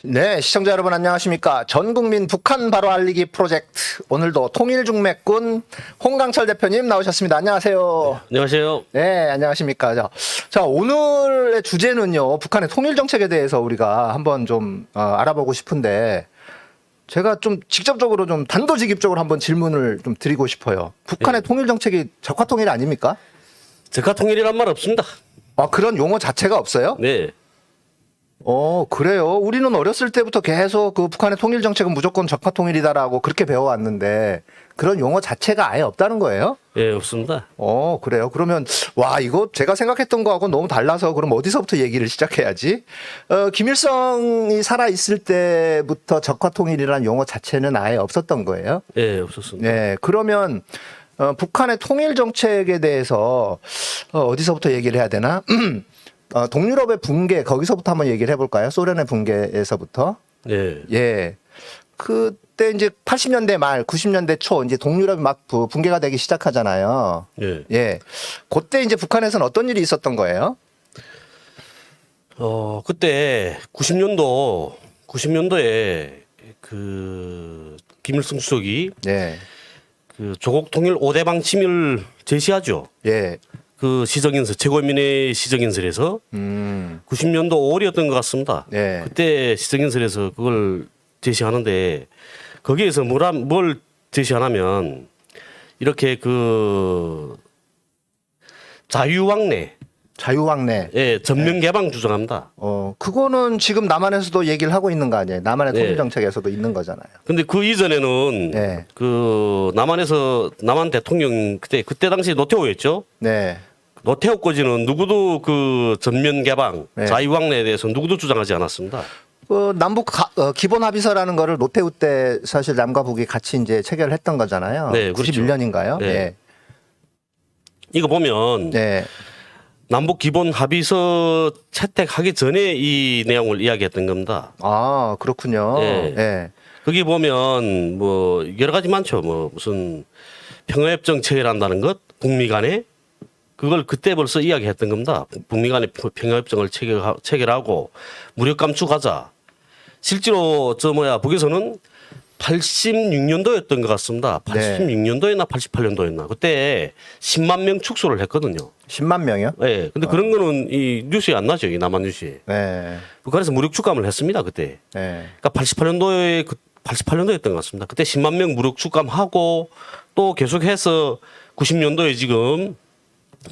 네, 시청자 여러분 안녕하십니까. 전국민 북한 바로 알리기 프로젝트. 오늘도 통일중매꾼 홍강철 대표님 나오셨습니다. 안녕하세요. 네, 안녕하세요. 네, 안녕하십니까. 자, 오늘의 주제는요, 북한의 통일정책에 대해서 우리가 한번 좀 알아보고 싶은데, 제가 좀 직접적으로 좀 단도직입적으로 한번 질문을 좀 드리고 싶어요. 북한의 통일정책이 적화통일 아닙니까? 적화통일이란 말 없습니다. 아, 그런 용어 자체가 없어요? 네. 그래요. 우리는 어렸을 때부터 계속 그 북한의 통일 정책은 무조건 적화 통일이다라고 그렇게 배워왔는데 그런 용어 자체가 아예 없다는 거예요? 예, 없습니다. 그래요. 그러면 와, 이거 제가 생각했던 거하고 너무 달라서 그럼 어디서부터 얘기를 시작해야지? 김일성이 살아 있을 때부터 적화 통일이라는 용어 자체는 아예 없었던 거예요? 예, 없었습니다. 네. 그러면 북한의 통일 정책에 대해서 어디서부터 얘기를 해야 되나? 동유럽의 붕괴 거기서부터 한번 얘기를 해볼까요? 소련의 붕괴에서부터. 예. 예. 그때 이제 80년대 말, 90년대 초 이제 동유럽이 막 붕괴가 되기 시작하잖아요. 예. 예. 그때 이제 북한에서는 어떤 일이 있었던 거예요? 그때 90년도에 그 김일성 수석이 예. 그 조국 통일 5대 방침을 제시하죠. 예. 그 시정연설, 최고인민회 시정연설에서 90년도 5월이었던 것 같습니다. 예. 그때 시정연설에서 그걸 제시하는데 거기에서 뭘 제시하냐면 이렇게 그 자유왕래, 예, 전면 개방 주장합니다. 그거는 지금 남한에서도 얘기를 하고 있는 거 아니에요? 남한의 네. 통일 정책에서도 있는 거잖아요. 근데 그 이전에는 네. 그 남한 대통령 그때 당시 노태우였죠. 네. 노태우까지는 누구도 그 전면 개방, 네. 자유왕래에 대해서 누구도 주장하지 않았습니다. 남북 기본 합의서라는 거를 노태우 때 사실 남과 북이 같이 이제 체결을 했던 거잖아요. 네, 그렇죠. 91년인가요? 네. 이거 보면 네. 남북 기본 합의서 채택하기 전에 이 내용을 이야기했던 겁니다. 아, 그렇군요. 네. 네. 거기 보면 뭐 여러 가지 많죠. 뭐 무슨 평화협정 체결한다는 것, 북미 간에 그걸 그때 벌써 이야기했던 겁니다. 북미 간에 평화협정을 체결하고 무력 감축하자. 실제로 북에서는 86년도였던 것 같습니다. 86년도였나 88년도였나. 그때 10만 명 축소를 했거든요. 10만 명이요? 네. 근데 그런 거는 이 뉴스에 안 나죠. 이 남한 뉴스에. 네. 북한에서 무력 축감을 했습니다. 그때. 네. 그러니까 88년도였던 것 같습니다. 그때 10만 명 무력 축감하고 또 계속해서 90년도에 지금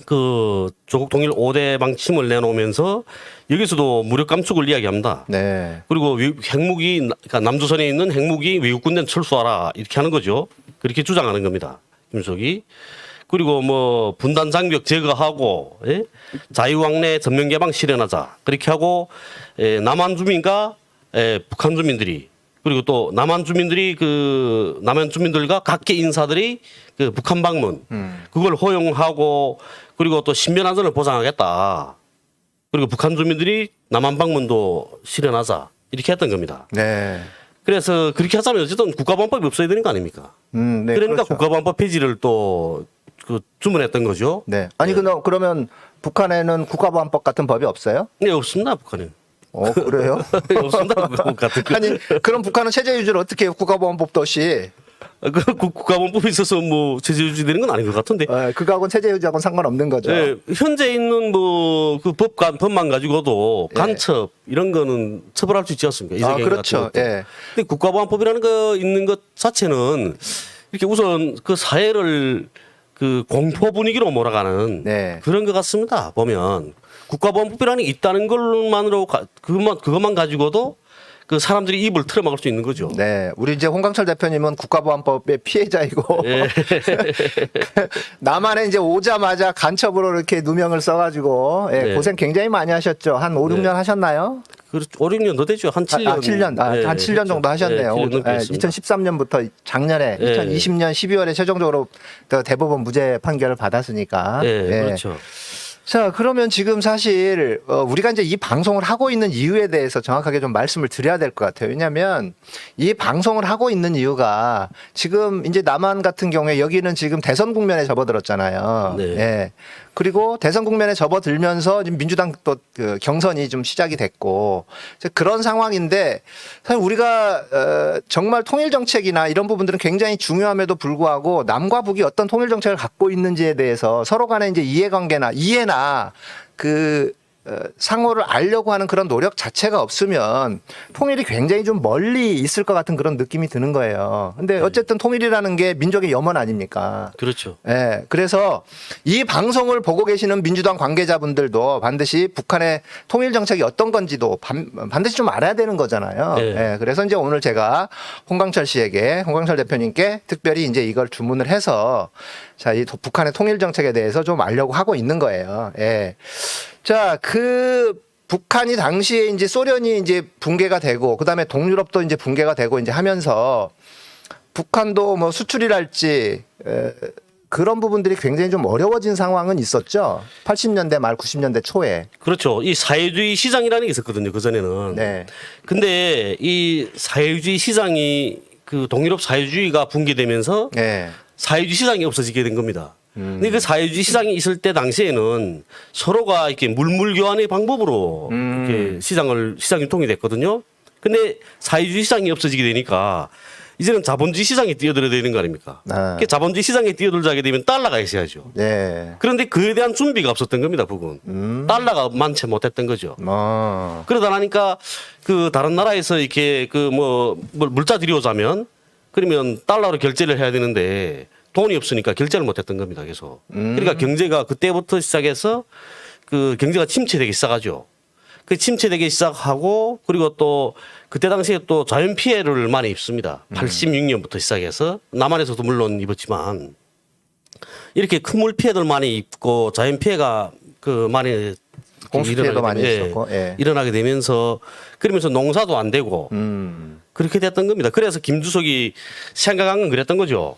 그 조국 통일 5대 방침을 내놓으면서 여기서도 무력 감축을 이야기합니다. 네. 그리고 핵무기, 그러니까 남조선에 있는 핵무기 외국 군대는 철수하라 이렇게 하는 거죠. 그렇게 주장하는 겁니다. 김석이. 그리고 뭐 분단 장벽 제거하고, 예? 자유왕래 전면 개방 실현하자 그렇게 하고, 남한 주민과 북한 주민들이, 그리고 또 남한 주민들과 각계 인사들이 그 북한 방문 그걸 허용하고, 그리고 또 신변 안전을 보장하겠다. 그리고 북한 주민들이 남한 방문도 실현하자 이렇게 했던 겁니다. 네. 그래서 그렇게 하자면 어쨌든 국가보안법이 없어야 되는 거 아닙니까? 네, 그러니까 그렇죠. 국가보안법 폐지를 또 그 주문했던 거죠. 네. 아니, 그러면 북한에는 국가보안법 같은 법이 없어요? 네, 없습니다, 북한은. 그래요? 없습니다, 북한 같은 거. 아니, 그럼 북한은 체제 유지를 어떻게 해요? 국가보안법도 없이. 국가보안법이 있어서 뭐 체제 유지되는 건 아닌 것 같은데. 그거하고는 체제 유지하고는 상관없는 거죠. 네, 현재 있는 뭐 그 법만 가지고도 간첩 이런 거는 처벌할 수 있지 않습니까? 이재경 그렇죠. 같은 것도. 예. 근데 국가보안법이라는 거 있는 것 자체는 이렇게 우선 그 사회를 그 공포 분위기로 몰아가는 네. 그런 것 같습니다. 보면 국가보안법이라는 게 있다는 것만으로 그것만 가지고도 그 사람들이 입을 틀어막을 수 있는 거죠. 네, 우리 이제 홍강철 대표님은 국가보안법의 피해자이고 예. 남한에 이제 오자마자 간첩으로 이렇게 누명을 써가지고 네. 고생 굉장히 많이 하셨죠. 한 5, 6년 하셨나요? 그렇죠. 5, 6년 더 되죠. 한 7년. 7년. 한 7년 정도 하셨네요. 7년 넘게 했습니다. 2013년부터 작년에 예. 2020년 12월에 최종적으로 대법원 무죄 판결을 받았으니까. 예, 그렇죠. 자, 그러면 지금 사실 우리가 이제 이 방송을 하고 있는 이유에 대해서 정확하게 좀 말씀을 드려야 될 것 같아요. 왜냐하면 이 방송을 하고 있는 이유가 지금 이제 남한 같은 경우에 여기는 지금 대선 국면에 접어들었잖아요. 네. 예. 그리고 대선 국면에 접어들면서 지금 민주당 또 그 경선이 좀 시작이 됐고 이제 그런 상황인데 사실 우리가 정말 통일 정책이나 이런 부분들은 굉장히 중요함에도 불구하고 남과 북이 어떤 통일 정책을 갖고 있는지에 대해서 서로 간에 이제 이해나 그 상호를 알려고 하는 그런 노력 자체가 없으면 통일이 굉장히 좀 멀리 있을 것 같은 그런 느낌이 드는 거예요. 근데 어쨌든 통일이라는 게 민족의 염원 아닙니까? 그렇죠. 예. 그래서 이 방송을 보고 계시는 민주당 관계자분들도 반드시 북한의 통일 정책이 어떤 건지도 반드시 좀 알아야 되는 거잖아요. 네. 예. 그래서 이제 오늘 제가 홍광철 대표님께 특별히 이제 이걸 주문을 해서 자, 이 북한의 통일 정책에 대해서 좀 알려고 하고 있는 거예요. 예. 자, 그 북한이 당시에 이제 소련이 이제 붕괴가 되고 그다음에 동유럽도 이제 붕괴가 되고 이제 하면서 북한도 뭐 수출이랄지 그런 부분들이 굉장히 좀 어려워진 상황은 있었죠. 80년대 말 90년대 초에. 그렇죠. 이 사회주의 시장이라는 게 있었거든요. 그전에는. 네. 근데 이 사회주의 시장이 그 동유럽 사회주의가 붕괴되면서 네. 사회주의 시장이 없어지게 된 겁니다. 근데 그 사회주의 시장이 있을 때 당시에는 서로가 이렇게 물물 교환의 방법으로 이렇게 시장 유통이 됐거든요. 근데 사회주의 시장이 없어지게 되니까 이제는 자본주의 시장에 뛰어들어야 되는 거 아닙니까? 아. 그 자본주의 시장에 뛰어들자게 되면 달러가 있어야죠. 네. 그런데 그에 대한 준비가 없었던 겁니다, 북은. 달러가 많지 못했던 거죠. 그러다 나니까 그 다른 나라에서 이렇게 그 뭐 물자 들여오자면 그러면 달러로 결제를 해야 되는데 돈이 없으니까 결제를 못했던 겁니다, 계속. 그러니까 경제가 그때부터 시작해서 그 경제가 침체되기 시작하죠. 그 침체되기 시작하고 그리고 또 그때 당시에 또 자연 피해를 많이 입습니다. 86년부터 시작해서 남한에서도 물론 입었지만 이렇게 큰 물 피해들 많이 입고 자연 피해가 그 많이 공수 피해도 많이 있었고, 예. 일어나게 되면서 그러면서 농사도 안 되고 그렇게 됐던 겁니다. 그래서 김주석이 생각한 건 그랬던 거죠.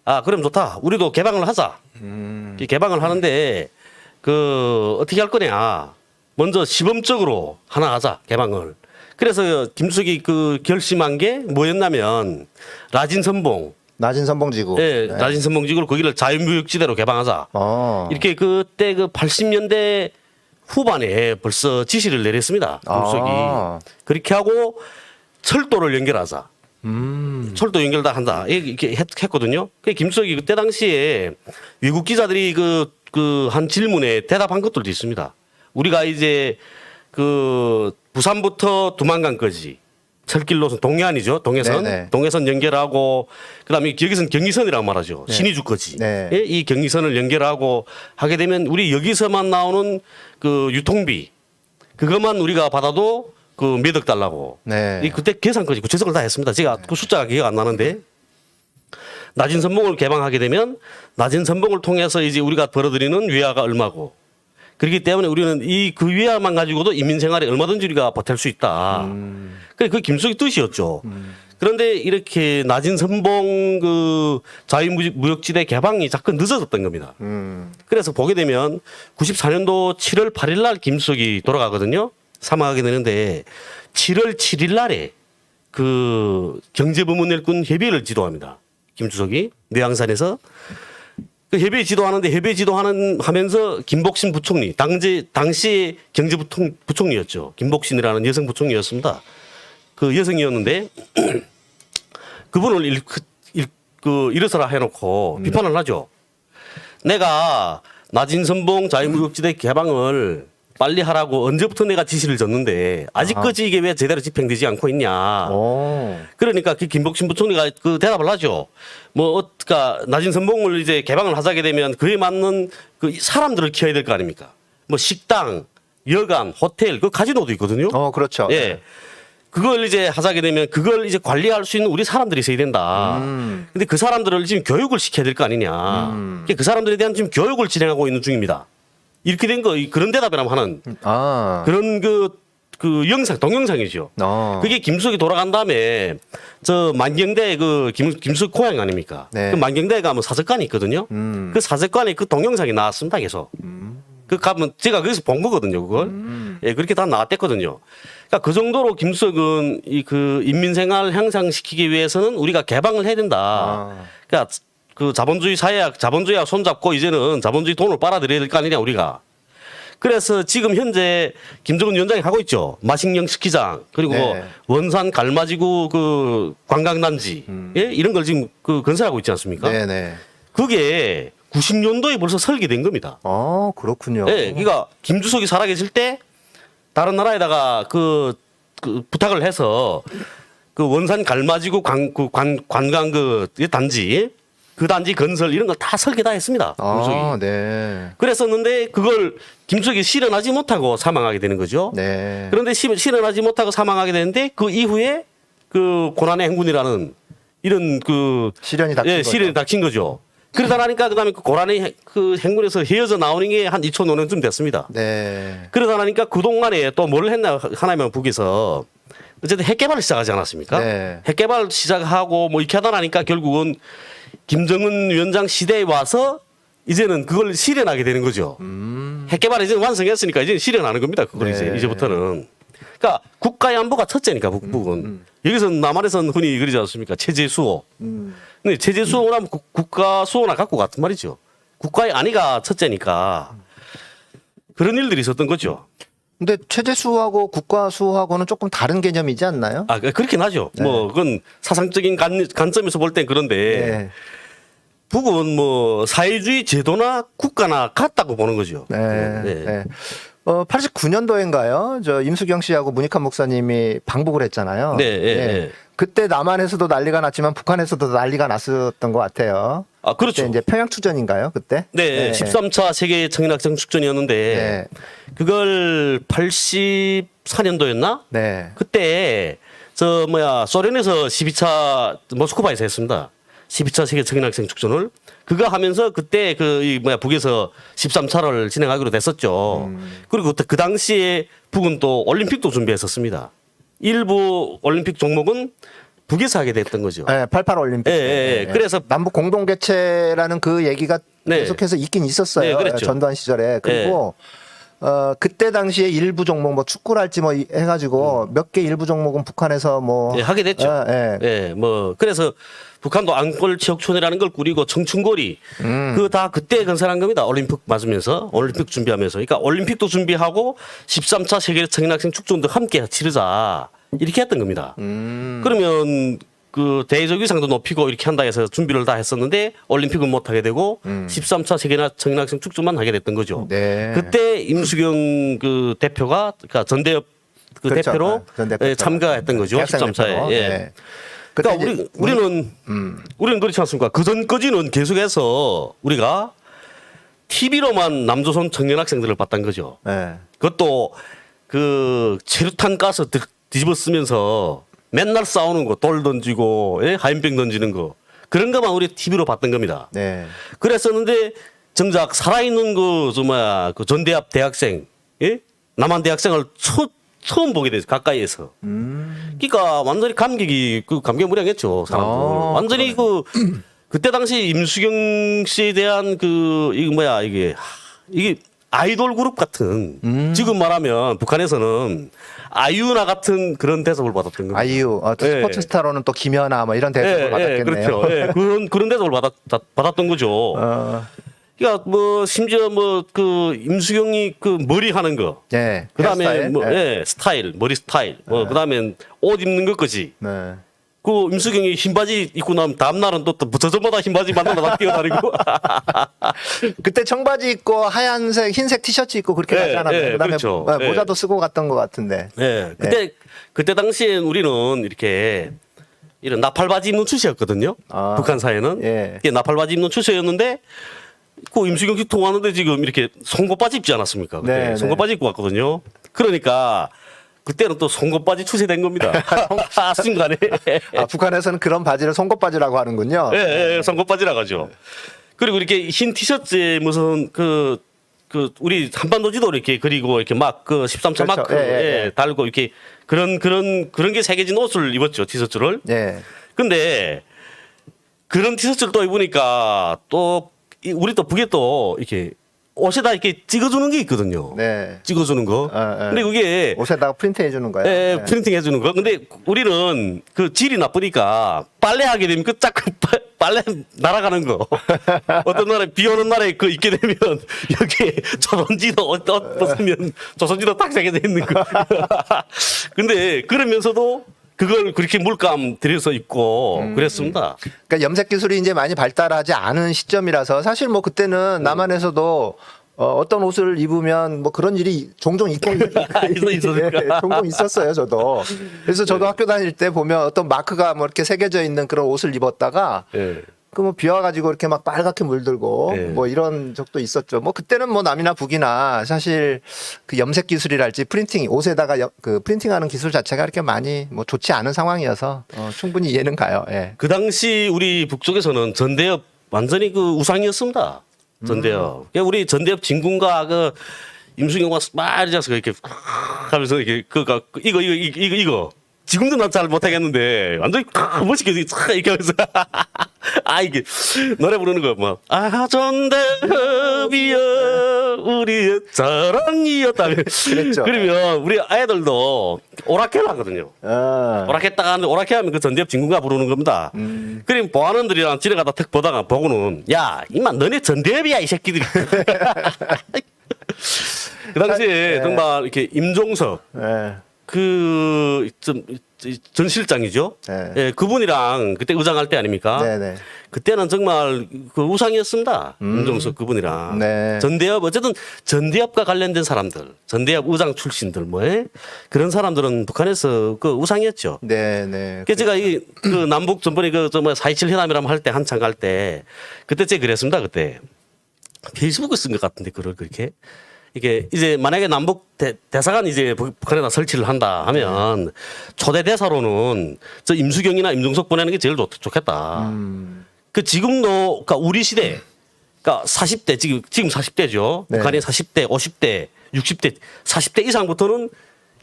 아, 그럼 좋다. 우리도 개방을 하자. 이 개방을 하는데 그 어떻게 할 거냐. 먼저 시범적으로 하나 하자. 개방을. 그래서 김주석이 그 결심한 게 뭐였냐면 라진 선봉. 낮은 선봉지구. 예, 라진 선봉지구를 거기를 자유무역지대로 개방하자. 이렇게 그때 그 80년대 후반에 벌써 지시를 내렸습니다. 김주석이. 그렇게 하고 철도를 연결하자. 철도 연결 다 한다. 이렇게 했거든요. 그 김수석이 그때 당시에 외국 기자들이 그 한 질문에 대답한 것들도 있습니다. 우리가 이제 그 부산부터 두만강까지 철길 노선 동해안이죠. 동해선. 네네. 동해선 연결하고 그다음에 여기서는 경의선이라고 말하죠. 네. 신의주까지. 네. 예, 이 경의선을 연결하고 하게 되면 우리 여기서만 나오는 그 유통비 그것만 우리가 받아도 그 몇 억 달라고. 네. 이 그때 계산까지 구체적으로 다 했습니다. 제가 그 숫자가 기억 안 나는데 낮은 선봉을 개방하게 되면 낮은 선봉을 통해서 이제 우리가 벌어들이는 외화가 얼마고 그렇기 때문에 우리는 이 그 외화만 가지고도 인민 생활에 얼마든지 우리가 보탤 수 있다. 그 김수석의 뜻이었죠. 그런데 이렇게 낮은 선봉 그 자유무역지대 개방이 자꾸 늦어졌던 겁니다. 그래서 보게 되면 94년도 7월 8일 날 김수석이 돌아가거든요. 사망하게 되는데 7월 7일 날에 그 경제부문 일꾼 협의회를 지도합니다. 김주석이 뇌양산에서 그 협의회 지도하는데 협의회 하면서 김복신 부총리 당시 경제부총리였죠. 김복신이라는 여성 부총리였습니다. 그 여성이었는데 그분을 일어서라 해놓고 비판을 하죠. 내가 낮은 선봉 자유무역지대 개방을 빨리 하라고 언제부터 내가 지시를 줬는데 아직까지 이게 왜 제대로 집행되지 않고 있냐. 그러니까 그 김복신 부총리가 그 대답을 하죠. 뭐 그러니까 낮은 선봉을 이제 개방을 하자게 되면 그에 맞는 그 사람들을 키워야 될 거 아닙니까? 뭐 식당, 여관, 호텔, 그 카지노도 있거든요. 그렇죠. 예. 그걸 이제 하자게 되면 그걸 이제 관리할 수 있는 우리 사람들이 있어야 된다. 근데 그 사람들을 지금 교육을 시켜야 될 거 아니냐. 그 사람들에 대한 지금 교육을 진행하고 있는 중입니다. 이렇게 된 거 그런 대답이라면 하는 그런 그 영상 동영상이죠. 그게 김수석이 돌아간 다음에 저 만경대 그 김수석 고향 아닙니까? 네. 그 만경대가 뭐 사적관이 있거든요. 그 사적관에 그 동영상이 나왔습니다. 계속. 그 가면 제가 거기서 본 거거든요, 그걸. 예, 그렇게 다 나왔댔거든요. 그러니까 그 정도로 김수석은 이 그 인민생활 향상시키기 위해서는 우리가 개방을 해야 된다. 그러니까 그 자본주의와 손잡고 이제는 자본주의 돈을 빨아들여야 될 거 아니냐, 우리가. 그래서 지금 현재 김정은 위원장이 하고 있죠. 마식령 스키장 그리고 네. 원산 갈마지구 그 관광단지 예? 이런 걸 지금 그 건설하고 있지 않습니까? 네네. 그게 90년도에 벌써 설계된 겁니다. 그렇군요. 예, 그러니까 김주석이 살아계실 때 다른 나라에다가 그 부탁을 해서 그 원산 갈마지구 관광 그 단지 그 단지 건설 이런 거 다 설계 다 했습니다. 김주석이. 네. 그랬었는데 그걸 김주석이 실현하지 못하고 사망하게 되는 거죠. 네. 그런데 실현하지 못하고 사망하게 되는데 그 이후에 그 고난의 행군이라는 이런 그 시련이 닥친 거죠. 시련이 닥친 거죠. 그러다 나니까 그다음에 그 고난의 그 행군에서 헤어져 나오는 게 한 2005년쯤 됐습니다. 네. 그러다 나니까 그 동안에 또 뭘 했나 하나면 북에서 어쨌든 핵 개발을 시작하지 않았습니까? 네. 핵 개발 시작하고 뭐 이렇게 하다 나니까 결국은 김정은 위원장 시대에 와서 이제는 그걸 실현하게 되는 거죠. 핵 개발을 이제 완성했으니까 이제 실현하는 겁니다. 그걸 네. 이제부터는. 그러니까 국가의 안보가 첫째니까 북북은. 여기서 남한에서는 흔히 그러지 않습니까? 체제 수호. 근데 체제 수호라면 국가 수호나 갖고 같은 말이죠. 국가의 안위가 첫째니까 그런 일들이 있었던 거죠. 근데 체제 수호하고 국가 수호하고는 조금 다른 개념이지 않나요? 아, 그렇긴 하죠. 뭐, 그건 사상적인 관점에서 볼 땐 그런데, 네. 북은 뭐, 사회주의 제도나 국가나 같다고 보는 거죠. 네. 네. 네. 89년도인가요? 저 임수경 씨하고 문익환 목사님이 방북을 했잖아요. 네, 예, 예. 그때 남한에서도 난리가 났지만 북한에서도 난리가 났었던 것 같아요. 아, 그렇죠. 그때 이제 평양투전인가요? 그때? 네, 13차 세계 청년학생 축전이었는데, 네. 그걸 84년도였나? 네. 그때, 소련에서 12차 모스크바에서 했습니다. 12차 세계 청년학생 축전을. 그거 하면서 그때 북에서 13차를 진행하기로 됐었죠. 그리고 그 당시에 북은 또 올림픽도 준비했었습니다. 일부 올림픽 종목은 북에서 하게 됐던 거죠. 네, 88 올림픽. 예. 그래서 남북 공동 개최라는 그 얘기가 네. 계속해서 있긴 있었어요. 네, 그랬죠. 전두환 시절에. 그리고 그때 당시에 일부 종목 뭐 축구랄지 뭐 해가지고 몇 개 일부 종목은 북한에서 뭐 예, 하게 됐죠. 예, 뭐 그래서 북한도 안골 체육촌이라는 걸 꾸리고 청춘거리 그 다 그때 건설한 겁니다. 올림픽 맞으면서 올림픽 준비하면서 그러니까 올림픽도 준비하고 13차 세계 청년학생 축전도 함께 치르자 이렇게 했던 겁니다. 그러면 그 대외적 위상도 높이고 이렇게 한다 해서 준비를 다 했었는데 올림픽은 못 하게 되고 13차 세계 청년학생 축전만 하게 됐던 거죠. 네. 그때 임수경 그 대표가 그러니까 전대협 그 그렇죠. 대표로 전 대표로. 참가했던 거죠. 대학생 13차에. 대표로. 예. 네. 그때 그러니까 이제 우리는 그렇지 않습니까? 그 전까지는 계속해서 우리가 TV로만 남조선 청년 학생들을 봤던 거죠. 네. 그것도 그 체류탄 가스 뒤집어 쓰면서 맨날 싸우는 거, 돌 던지고, 예? 하얀병 던지는 거. 그런 것만 우리 TV로 봤던 겁니다. 네. 그랬었는데 정작 살아있는 그 전대합 대학생, 예? 남한 대학생을 처음 보게 됐어요. 가까이에서. 그러니까 완전히 감개무량했죠. 사람들. 완전히 그때 당시 임수경 씨에 대한 이게 아이돌 그룹 같은 지금 말하면 북한에서는 아이유나 같은 그런 대접을 받았던 겁니다. 아이유 스포츠 스타로는 또 김연아 뭐 이런 대접을 받았겠네요. 그렇죠. 예, 그런 대접을 받았던 거죠. 그러니까 뭐 심지어 임수경이 그 머리 하는 거, 네. 그다음에 헤어스타일? 스타일, 머리 스타일, 그다음에 옷 입는 것까지. 네. 그 임수경이 흰 바지 입고 나면 다음 날은 또 저저마다 흰 바지 만나러 다 뛰어다니고. 그때 청바지 입고 하얀색 흰색 티셔츠 입고 그렇게 가지 않았나요? 그다음에 그렇죠. 모자도 쓰고 갔던 것 같은데. 네, 그때 당시엔 우리는 이렇게 이런 나팔바지 입는 추세였거든요. 북한 사회는 예. 이게 나팔바지 입는 추세였는데 그 임수경 씨 통화하는데 지금 이렇게 송곳바지 입지 않았습니까? 그때 네, 송곳바지 입고 왔거든요. 그러니까 그때는 또 송곳바지 추세된 겁니다. 순간에. 북한에서는 그런 바지를 송곳바지라고 하는군요. 예, 송곳바지라고 하죠. 그리고 이렇게 흰 티셔츠에 무슨 우리 한반도 지도 이렇게 그리고 이렇게 막 13차 그렇죠. 마크 예. 달고 이렇게 그런 게 새겨진 옷을 입었죠. 티셔츠를. 예. 근데 그런 티셔츠를 또 입으니까 또 우리 또 북에 또 이렇게 옷에다 이렇게 찍어주는 게 있거든요. 네. 찍어주는 거. 근데 그게 옷에다가 프린트해 주는 거예요. 예, 프린팅 해주는 거. 근데 우리는 그 질이 나쁘니까 빨래하게 되면 그 자꾸 빨래 날아가는 거. 어떤 날에 비 오는 날에 그 있게 되면 여기에 조선지도 벗으면 조선지도 딱 새겨져 있는 거. 근데 그러면서도 그걸 그렇게 물감 들여서 입고 그랬습니다. 그러니까 염색 기술이 이제 많이 발달하지 않은 시점이라서 사실 뭐 그때는 남한에서도 어떤 옷을 입으면 뭐 그런 일이 종종 있고 있었으니까. 종종 있었어요, 저도. 그래서 저도 학교 다닐 때 보면 어떤 마크가 뭐 이렇게 새겨져 있는 그런 옷을 입었다가 예. 그 뭐 비 와가지고 이렇게 막 빨갛게 물들고 예. 뭐 이런 적도 있었죠. 뭐 그때는 뭐 남이나 북이나 사실 그 염색 기술이랄지 프린팅 옷에다가 그 프린팅하는 기술 자체가 이렇게 많이 뭐 좋지 않은 상황이어서 충분히 이해는 가요. 예. 그 당시 우리 북쪽에서는 전대협 완전히 그 우상이었습니다. 전대협. 그러니까 우리 전대협 진군과 그 임수경과 막 이래서 이렇게 하면서 이렇게 이거 지금도 난 잘 못하겠는데 완전히 멋있게 이렇게 하면서 이게 노래 부르는 거 뭐 전대협이여 우리의 자랑이었다. 그랬죠. 그러면 우리 아이들도 오락회를 하거든요. 아. 오락했다가 하는데 오락회 하면 그 전대협 진군가 부르는 겁니다. 그럼 보안원들이랑 집에 가다 탁 보다가 보고는 야 이만 너네 전대협이야 이 새끼들이. 그 당시에 정말 이렇게 임종석 예. 전 실장이죠. 네. 예, 그분이랑 그때 의장할 때 아닙니까? 네네. 그때는 정말 그 우상이었습니다. 임종석 그분이랑. 네. 전대협 어쨌든 전대협과 관련된 사람들, 전대협 의장 출신들 그런 사람들은 북한에서 그 우상이었죠. 네네. 그래서 제가 그 남북 전번에 그4.27 회담이라면 할 때 한창 갈 때 그때 제가 그랬습니다. 그때 페이스북에 쓴 것 같은데 그걸 그렇게 이게 이제 만약에 남북 대사관 이제 북한에다 설치를 한다 하면 초대 대사로는 저 임수경이나 임종석 보내는 게 제일 좋겠다. 그 지금도 그러니까 우리 시대 그러니까 40대 지금 40대죠. 네. 북한이 40대, 50대, 60대, 40대 이상부터는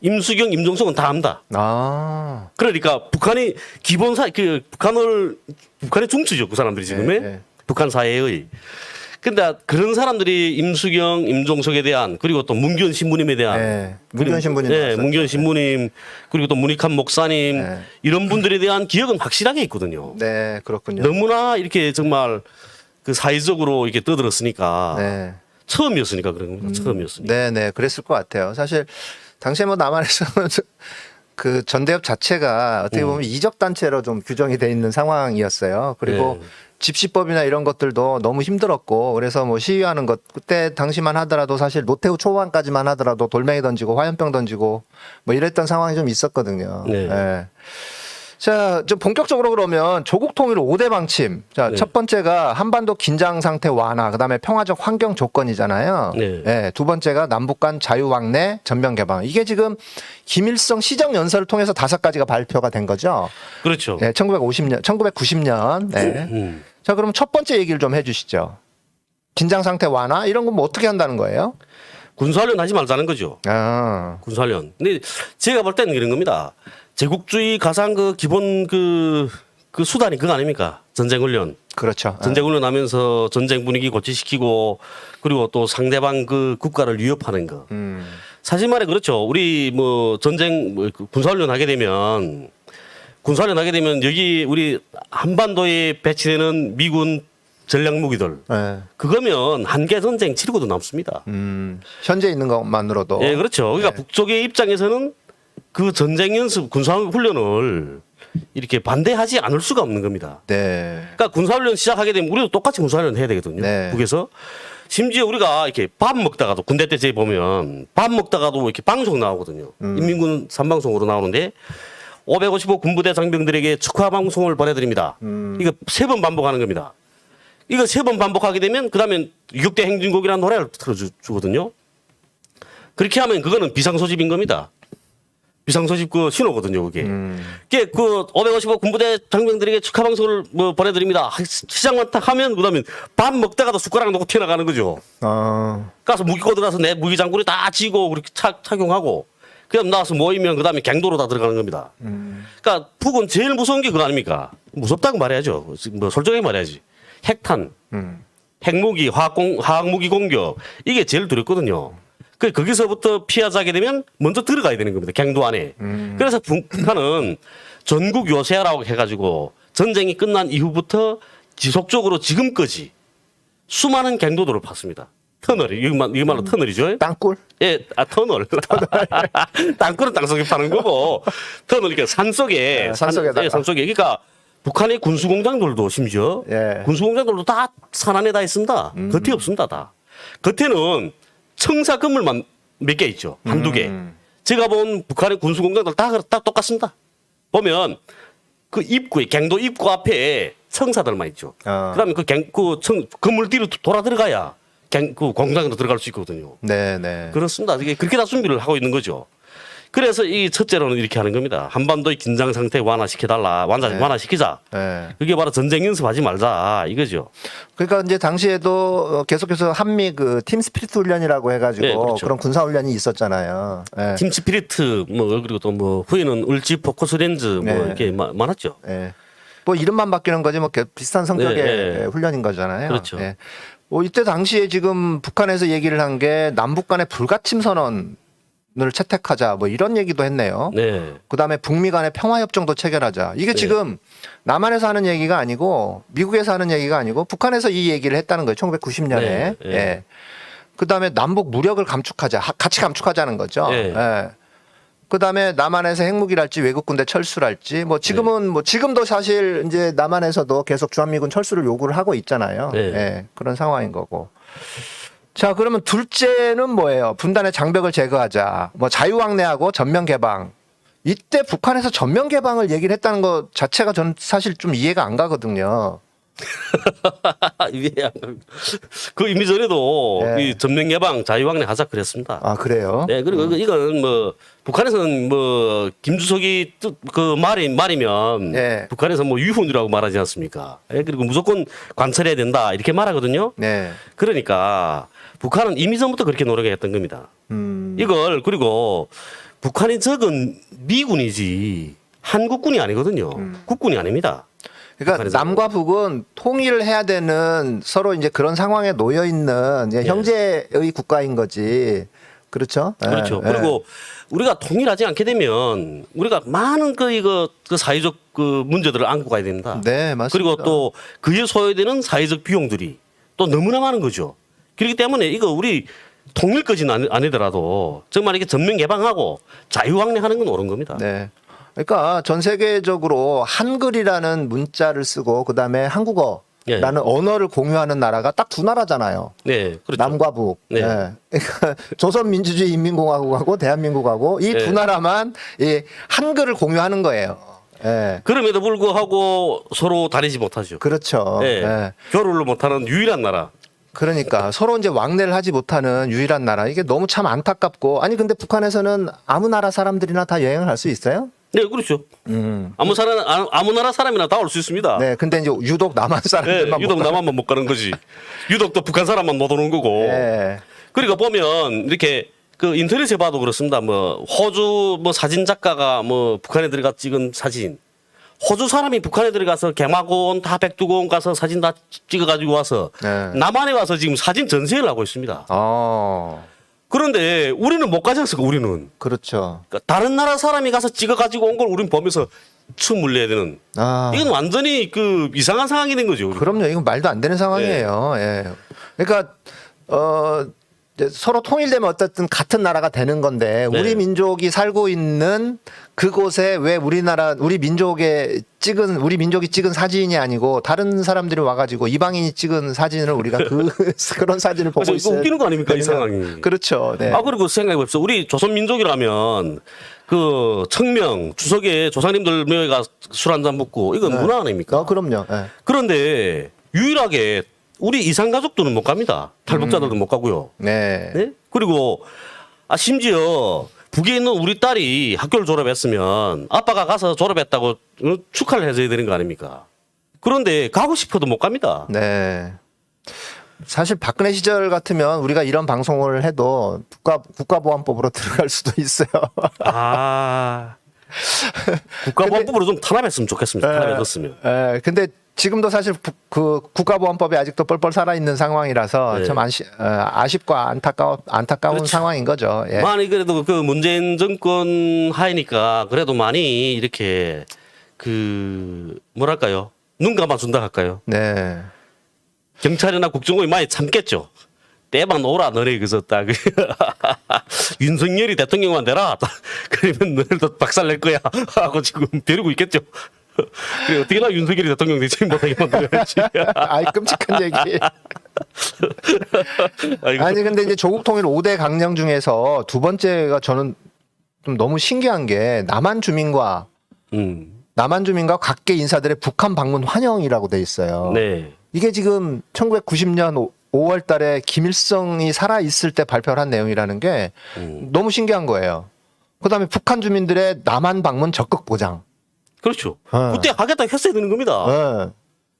임수경, 임종석은 다 합니다. 아. 그러니까 북한이 기본사 북한의 중추죠 그 사람들이 지금의 네. 북한 사회의. 근데 그런 사람들이 임수경, 임종석에 대한 그리고 또 문기현 신부님에 대한 네. 문기현 신부님 네, 나왔었죠. 문기현 신부님 그리고 또 문익환 목사님 네. 이런 분들에 대한 기억은 확실하게 있거든요. 네, 그렇군요. 너무나 이렇게 정말 그 사회적으로 이렇게 떠들었으니까 네. 처음이었으니까 그런 겁니다. 처음이었으니까. 네네. 그랬을 것 같아요. 사실 당시에 뭐 남한에서는 그 전대협 자체가 어떻게 보면 이적 단체로 좀 규정이 돼 있는 상황이었어요. 그리고 네. 집시법이나 이런 것들도 너무 힘들었고 그래서 뭐 시위하는 것 그때 당시만 하더라도 사실 노태우 초반까지만 하더라도 돌멩이 던지고 화염병 던지고 뭐 이랬던 상황이 좀 있었거든요. 네. 예. 자, 좀 본격적으로 그러면 조국 통일 5대 방침. 자, 네. 첫 번째가 한반도 긴장 상태 완화, 그다음에 평화적 환경 조건이잖아요. 네. 예, 두 번째가 남북 간 자유 왕래 전면 개방. 이게 지금 김일성 시정 연설을 통해서 5가지가 발표가 된 거죠. 그렇죠. 네, 1990년. 네. 자, 그럼 첫 번째 얘기를 좀 해주시죠. 긴장 상태 완화 이런 건 뭐 어떻게 한다는 거예요? 군사훈련 하지 말자는 거죠. 아, 군사훈련. 근데 제가 볼 때는 이런 겁니다. 제국주의 가장 그 기본 그 수단이 그거 아닙니까? 전쟁훈련. 그렇죠. 전쟁훈련 하면서 전쟁 분위기 고취시키고 그리고 또 상대방 그 국가를 위협하는 거. 사실 말해 그렇죠. 우리 뭐 전쟁 군사훈련 하게 되면 여기 우리 한반도에 배치되는 미군 전략 무기들 네. 그거면 한계 전쟁 치르고도 남습니다. 현재 있는 것만으로도. 예, 그렇죠. 그러니까 네. 북쪽의 입장에서는 그 전쟁 연습 군사훈련을 이렇게 반대하지 않을 수가 없는 겁니다. 네. 그러니까 군사훈련 시작하게 되면 우리도 똑같이 군사훈련 해야 되거든요. 네. 북에서 심지어 우리가 이렇게 밥 먹다가도 군대 때 제 보면 밥 먹다가도 이렇게 방송 나오거든요. 인민군 3방송으로 나오는데 555 군부대 장병들에게 축하 방송을 보내드립니다. 이거 3번 반복하는 겁니다. 이거 3번 반복하게 되면 그다음에 육대 행진곡이라는 노래를 틀어주거든요. 그렇게 하면 그거는 비상소집인 겁니다. 비상소집 그 신호거든요, 그게. 그게 그 555 군부대 장병들에게 축하 방송을 뭐 보내드립니다. 시작만 딱 하면 그다음에 밥 먹다가도 숟가락 놓고 튀어나가는 거죠. 가서 무기고 들어가서 내 무기 장구를 다 지고 그렇게 착용하고 그다음 나와서 모이면 그다음에 갱도로 다 들어가는 겁니다. 그러니까 북은 제일 무서운 게 그거 아닙니까? 무섭다고 말해야죠. 뭐 솔직하게 말해야지. 핵탄. 핵무기, 화학무기 공격 이게 제일 두렵거든요. 거기서부터 피하자게 되면 먼저 들어가야 되는 겁니다. 갱도 안에. 그래서 북한은 전국 요새라고 해가지고 전쟁이 끝난 이후부터 지속적으로 지금까지 수많은 갱도도를 팠습니다. 터널이 이말로 터널이죠. 땅굴? 예, 터널. 땅굴은 땅속에 파는 거고 터널 이렇게 산 속에 산속에다가. 산 속에 그러니까 북한의 군수공장들도 심지어 예. 군수공장들도 다 산 안에 다 있습니다. 겉에 없습니다. 다. 겉에는 청사 건물만 몇 개 있죠. 한두 개. 제가 본 북한의 군수공장들 다 똑같습니다. 보면 그 입구에 갱도 입구 앞에 청사들만 있죠. 그다음에 건물 뒤로 돌아 들어가야 그 공장으로 들어갈 수 있거든요. 네, 네. 그렇습니다. 이게 그렇게 다 준비를 하고 있는 거죠. 그래서 이 첫째로는 이렇게 하는 겁니다. 한반도의 긴장 상태 완화시켜달라. 완화시키자. 네. 그게 바로 전쟁 연습하지 말자 이거죠. 그러니까 이제 당시에도 계속해서 한미 그 팀 스피릿 훈련이라고 해가지고 네, 그렇죠. 그런 군사 훈련이 있었잖아요. 네. 팀 스피리트 뭐 그리고 또 뭐 후에는 울지 포커스 렌즈 뭐 네. 이렇게 많았죠. 네. 뭐 이름만 바뀌는 거지 뭐 비슷한 성격의 네, 네. 훈련인 거잖아요. 그렇죠. 네. 뭐 이때 당시에 지금 북한에서 얘기를 한 게 남북 간의 불가침 선언을 채택하자 뭐 이런 얘기도 했네요. 네. 그다음에 북미 간의 평화협정도 체결하자. 이게 지금 남한에서 하는 얘기가 아니고 미국에서 하는 얘기가 아니고 북한에서 이 얘기를 했다는 거예요. 1990년에. 네, 네. 예. 그다음에 남북 무력을 감축하자. 같이 감축하자는 거죠. 네. 예. 그다음에 남한에서 핵무기랄지 외국 군대 철수랄지 뭐 지금은 뭐 지금도 사실 이제 남한에서도 계속 주한미군 철수를 요구를 하고 있잖아요. 네. 예. 그런 상황인 거고. 자, 그러면 둘째는 뭐예요? 분단의 장벽을 제거하자. 뭐 자유왕래하고 전면 개방. 이때 북한에서 전면 개방을 얘기를 했다는 것 자체가 저는 사실 좀 이해가 안 가거든요. 그 이미 전에도 네. 이 전면 개방 자유왕래 하자 그랬습니다. 아, 그래요? 네, 그리고 이건 뭐 북한에서는 뭐 김주석이 그 말이면 네. 북한에서 뭐 유훈이라고 말하지 않습니까? 예, 그리고 무조건 관철해야 된다 이렇게 말하거든요. 네. 그러니까 북한은 이미 전부터 그렇게 노력했던 겁니다. 이걸 그리고 북한이 적은 미군이지 한국군이 아니거든요. 국군이 아닙니다. 그러니까 북한에서. 남과 북은 통일을 해야 되는 서로 이제 그런 상황에 놓여 있는 형제의 국가인 거지. 그렇죠? 예, 그렇죠. 예. 그리고 우리가 통일하지 않게 되면 우리가 많은 그 사회적 그 문제들을 안고 가야 됩니다. 네, 맞습니다. 그리고 또 그에 소요되는 사회적 비용들이 또 너무나 많은 거죠. 그렇기 때문에 이거 우리 통일까지는 아니더라도 정말 이렇게 전면 개방하고 자유왕래하는 건 옳은 겁니다. 네. 그러니까 전 세계적으로 한글이라는 문자를 쓰고 그다음에 한국어라는 언어를 공유하는 나라가 딱 두 나라잖아요. 네, 그렇죠. 남과 북. 네. 네. 그러니까 조선민주주의 인민공화국하고 대한민국하고 이 두 네. 나라만 이 한글을 공유하는 거예요. 예. 그럼에도 불구하고 서로 다니지 못하죠. 그렇죠. 네. 예. 교류를 못하는 유일한 나라. 그러니까 서로 이제 왕래를 하지 못하는 유일한 나라. 이게 너무 참 안타깝고. 아니 근데 북한에서는 아무 나라 사람들이나 다 여행을 할 수 있어요? 네, 그렇죠. 아무 나라 사람이나 다 올 수 있습니다. 네. 근데 이제 유독 남한 네, 사람들만 유독 못 남한만 못 가는 거지. 유독 또 북한 사람만 못 오는 거고. 네. 그러니까 보면 이렇게 그 인터넷에 봐도 그렇습니다. 뭐 호주 뭐 사진 작가가 뭐 북한에 들어가 찍은 사진. 호주 사람이 북한에 들어가서 개마고원 다 백두고원 가서 사진 다 찍어가지고 와서 네. 남한에 와서 지금 사진 전시회를 하고 있습니다. 그런데 우리는 못 가지 않습니까? 우리는. 그렇죠. 그러니까 다른 나라 사람이 가서 찍어가지고 온 걸 우리는 보면서 춤을 내야 되는. 아. 이건 완전히 그 이상한 상황이 된 거죠. 우리가. 그럼요. 이건 말도 안 되는 상황이에요. 예. 그러니까 이제 서로 통일되면 어쨌든 같은 나라가 되는 건데 네. 우리 민족이 살고 있는 그곳에 왜 우리 민족이 찍은 사진이 아니고 다른 사람들이 와가지고 이방인이 찍은 사진을 우리가 그런 사진을 보고 그래서 이거 있어요. 웃기는 거 아닙니까 이 상황이. 그렇죠. 네. 아 그리고 생각해 봅시다. 우리 조선 민족이라면 그 청명 추석에 조상님들 묘에 가 술 한잔 먹고 이건 문화 아닙니까? 그럼요. 네. 그런데 유일하게 우리 이산 가족들은 못 갑니다. 탈북자들도 못 가고요. 네. 네? 그리고 심지어 북에 있는 우리 딸이 학교를 졸업했으면 아빠가 가서 졸업했다고 축하를 해줘야 되는 거 아닙니까? 그런데 가고 싶어도 못 갑니다. 네. 사실 박근혜 시절 같으면 우리가 이런 방송을 해도 국가보안법으로 들어갈 수도 있어요. 아. 국가보안법으로 좀 탄압했으면 좋겠습니다. 탄압해줬으면. 근데 지금도 사실 그 국가보안법이 아직도 뻘뻘 살아있는 상황이라서 네. 참 아쉽고 안타까운 그렇죠. 상황인 거죠. 예. 많이 그래도 그 문재인 정권 하니까 그래도 많이 이렇게 그 뭐랄까요? 눈 감아준다 할까요? 네. 경찰이나 국정원이 많이 참겠죠. 때만 오라 너네 그저 딱 윤석열이 대통령만 되라 그러면 너네도 박살 낼 거야 하고 지금 벼르고 있겠죠. 그래 어떻게나 윤석열이 대통령 되지 못하게 만들어야지. 아이 끔찍한 얘기. 아이고. 아니 근데 이제 조국 통일 5대 강령 중에서 두 번째가 저는 좀 너무 신기한 게 남한 주민과 각계 인사들의 북한 방문 환영이라고 돼 있어요. 네. 이게 지금 1990년 5월 달에 김일성이 살아 있을 때 발표를 한 내용이라는 게 너무 신기한 거예요. 그다음에 북한 주민들의 남한 방문 적극 보장. 그렇죠. 어. 그때 하겠다 했어야 되는 겁니다. 예.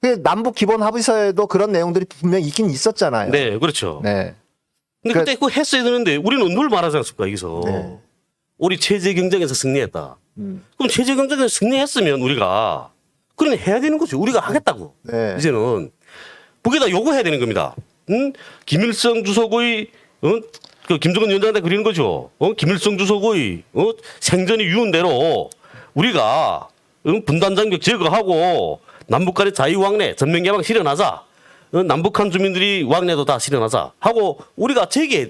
그 남북 기본 합의서에도 그런 내용들이 분명히 있긴 있었잖아요. 네, 그렇죠. 네. 근데 그때 그거 했어야 되는데 우리는 늘 말하지 않습니까? 여기서 네. 우리 체제 경쟁에서 승리했다. 그럼 체제 경쟁에서 승리했으면 우리가 그러면 해야 되는 거죠. 우리가 하겠다고. 네. 이제는 북에다 요구해야 되는 겁니다. 김일성 주석의 그 김정은 위원장한테 그리는 거죠. 김일성 주석의 생전이 유언대로 우리가 분단 장벽 제거하고 남북 간의 자유왕래 전면 개방 실현하자. 남북한 주민들이 왕래도 다 실현하자 하고 우리가 제기해야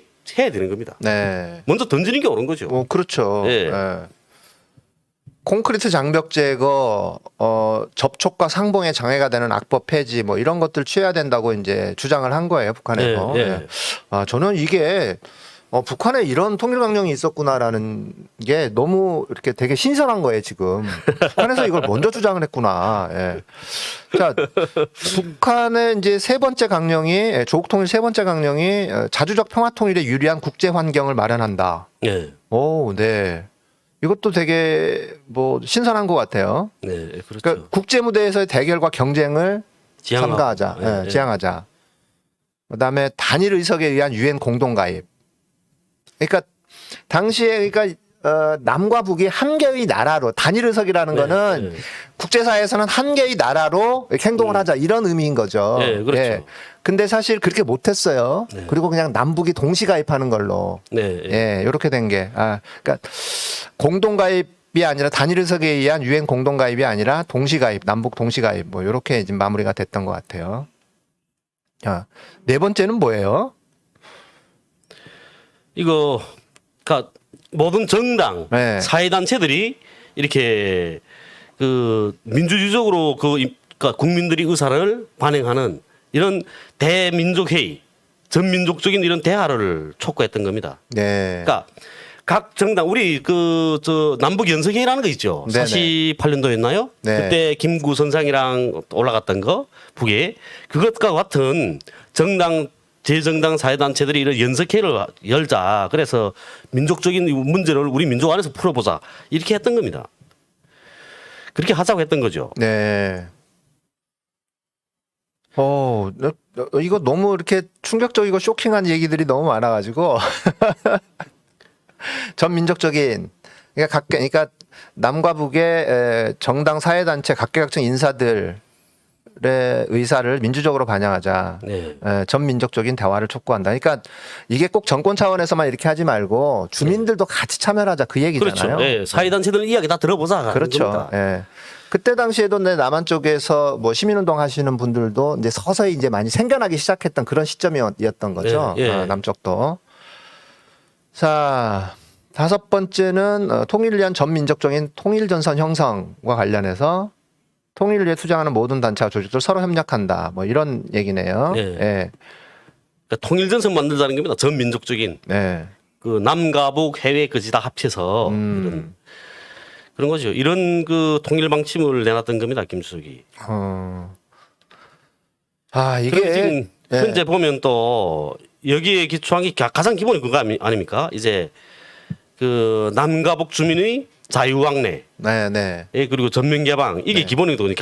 되는 겁니다. 네. 먼저 던지는 게 옳은 거죠. 그렇죠. 예. 예. 콘크리트 장벽 제거, 접촉과 상봉에 장애가 되는 악법 폐지, 뭐 이런 것들 취해야 된다고 이제 주장을 한 거예요, 북한에서. 예, 예. 예. 저는 이게 북한에 이런 통일 강령이 있었구나라는 게 너무 이렇게 되게 신선한 거예요, 지금. 북한에서 이걸 먼저 주장을 했구나. 예. 자, 북한의 이제 세 번째 강령이 조국 통일 세 번째 강령이 자주적 평화 통일에 유리한 국제 환경을 마련한다. 네. 오, 네. 이것도 되게 뭐 신선한 것 같아요. 네, 그렇죠. 그러니까 국제 무대에서의 대결과 경쟁을 지향하고. 삼가하자, 예, 예. 지향하자. 그다음에 단일 의석에 의한 유엔 공동 가입. 그러니까 당시에 그러니까 남과 북이 한 개의 나라로 단일 의석이라는 네, 거는 네. 국제사회에서는 한 개의 나라로 이렇게 행동을 하자 이런 의미인 거죠. 네, 그렇죠. 근데 사실 그렇게 못했어요. 네. 그리고 그냥 남북이 동시 가입하는 걸로. 네. 예, 이렇게 된 게. 그러니까 공동 가입이 아니라 단일 의석에 의한 유엔 공동 가입이 아니라 동시 가입, 남북 동시 가입 뭐 이렇게 이제 마무리가 됐던 것 같아요. 자, 네 번째는 뭐예요? 이거 그러니까 모든 정당, 네. 사회단체들이 이렇게 그 민주주의적으로 그러니까 국민들이 의사를 반영하는 이런 대민족회의, 전민족적인 이런 대화를 촉구했던 겁니다. 네. 그러니까 각 정당 우리 저 남북 연석회의라는 거 있죠. 네네. 48년도였나요? 네. 그때 김구 선상이랑 올라갔던 거 북에 그것과 같은 정당 제정당 사회단체들이 이런 연석회의를 열자. 그래서 민족적인 문제를 우리 민족 안에서 풀어보자. 이렇게 했던 겁니다. 그렇게 하자고 했던 거죠. 네. 이거 너무 이렇게 충격적이고 쇼킹한 얘기들이 너무 많아가지고 전민족적인 그러니까 남과 북의 정당 사회단체 각계각층 인사들의 의사를 민주적으로 반영하자. 네. 전민족적인 대화를 촉구한다. 그러니까 이게 꼭 정권 차원에서만 이렇게 하지 말고 주민들도 같이 참여하자 그 얘기잖아요. 그렇죠. 예, 사회단체들 이야기 다 들어보자. 그렇죠. 예. 그때 당시에도 내 남한 쪽에서 뭐 시민운동 하시는 분들도 이제 서서히 이제 많이 생겨나기 시작했던 그런 시점이었던 거죠. 예, 예. 남쪽도. 자, 다섯 번째는 통일을 위한 전민족적인 통일전선 형성과 관련해서 통일을 위해 투쟁하는 모든 단체와 조직들 서로 협력한다. 뭐 이런 얘기네요. 예. 예. 그러니까 통일전선 만들자는 겁니다. 전민족적인 네. 그 남과 북 해외 거지 다 합쳐서 이런 그런 거죠. 이런 그 통일 방침을 내놨던 겁니다. 김수석이. 이게 그리고 지금 예. 현재 보면 또 여기에 기초한 게 가장 기본이 그거 아닙니까? 이제 그 남과 북 주민의 자유왕래, 네, 네. 예, 그리고 전면 개방 이게 네. 기본이거든요.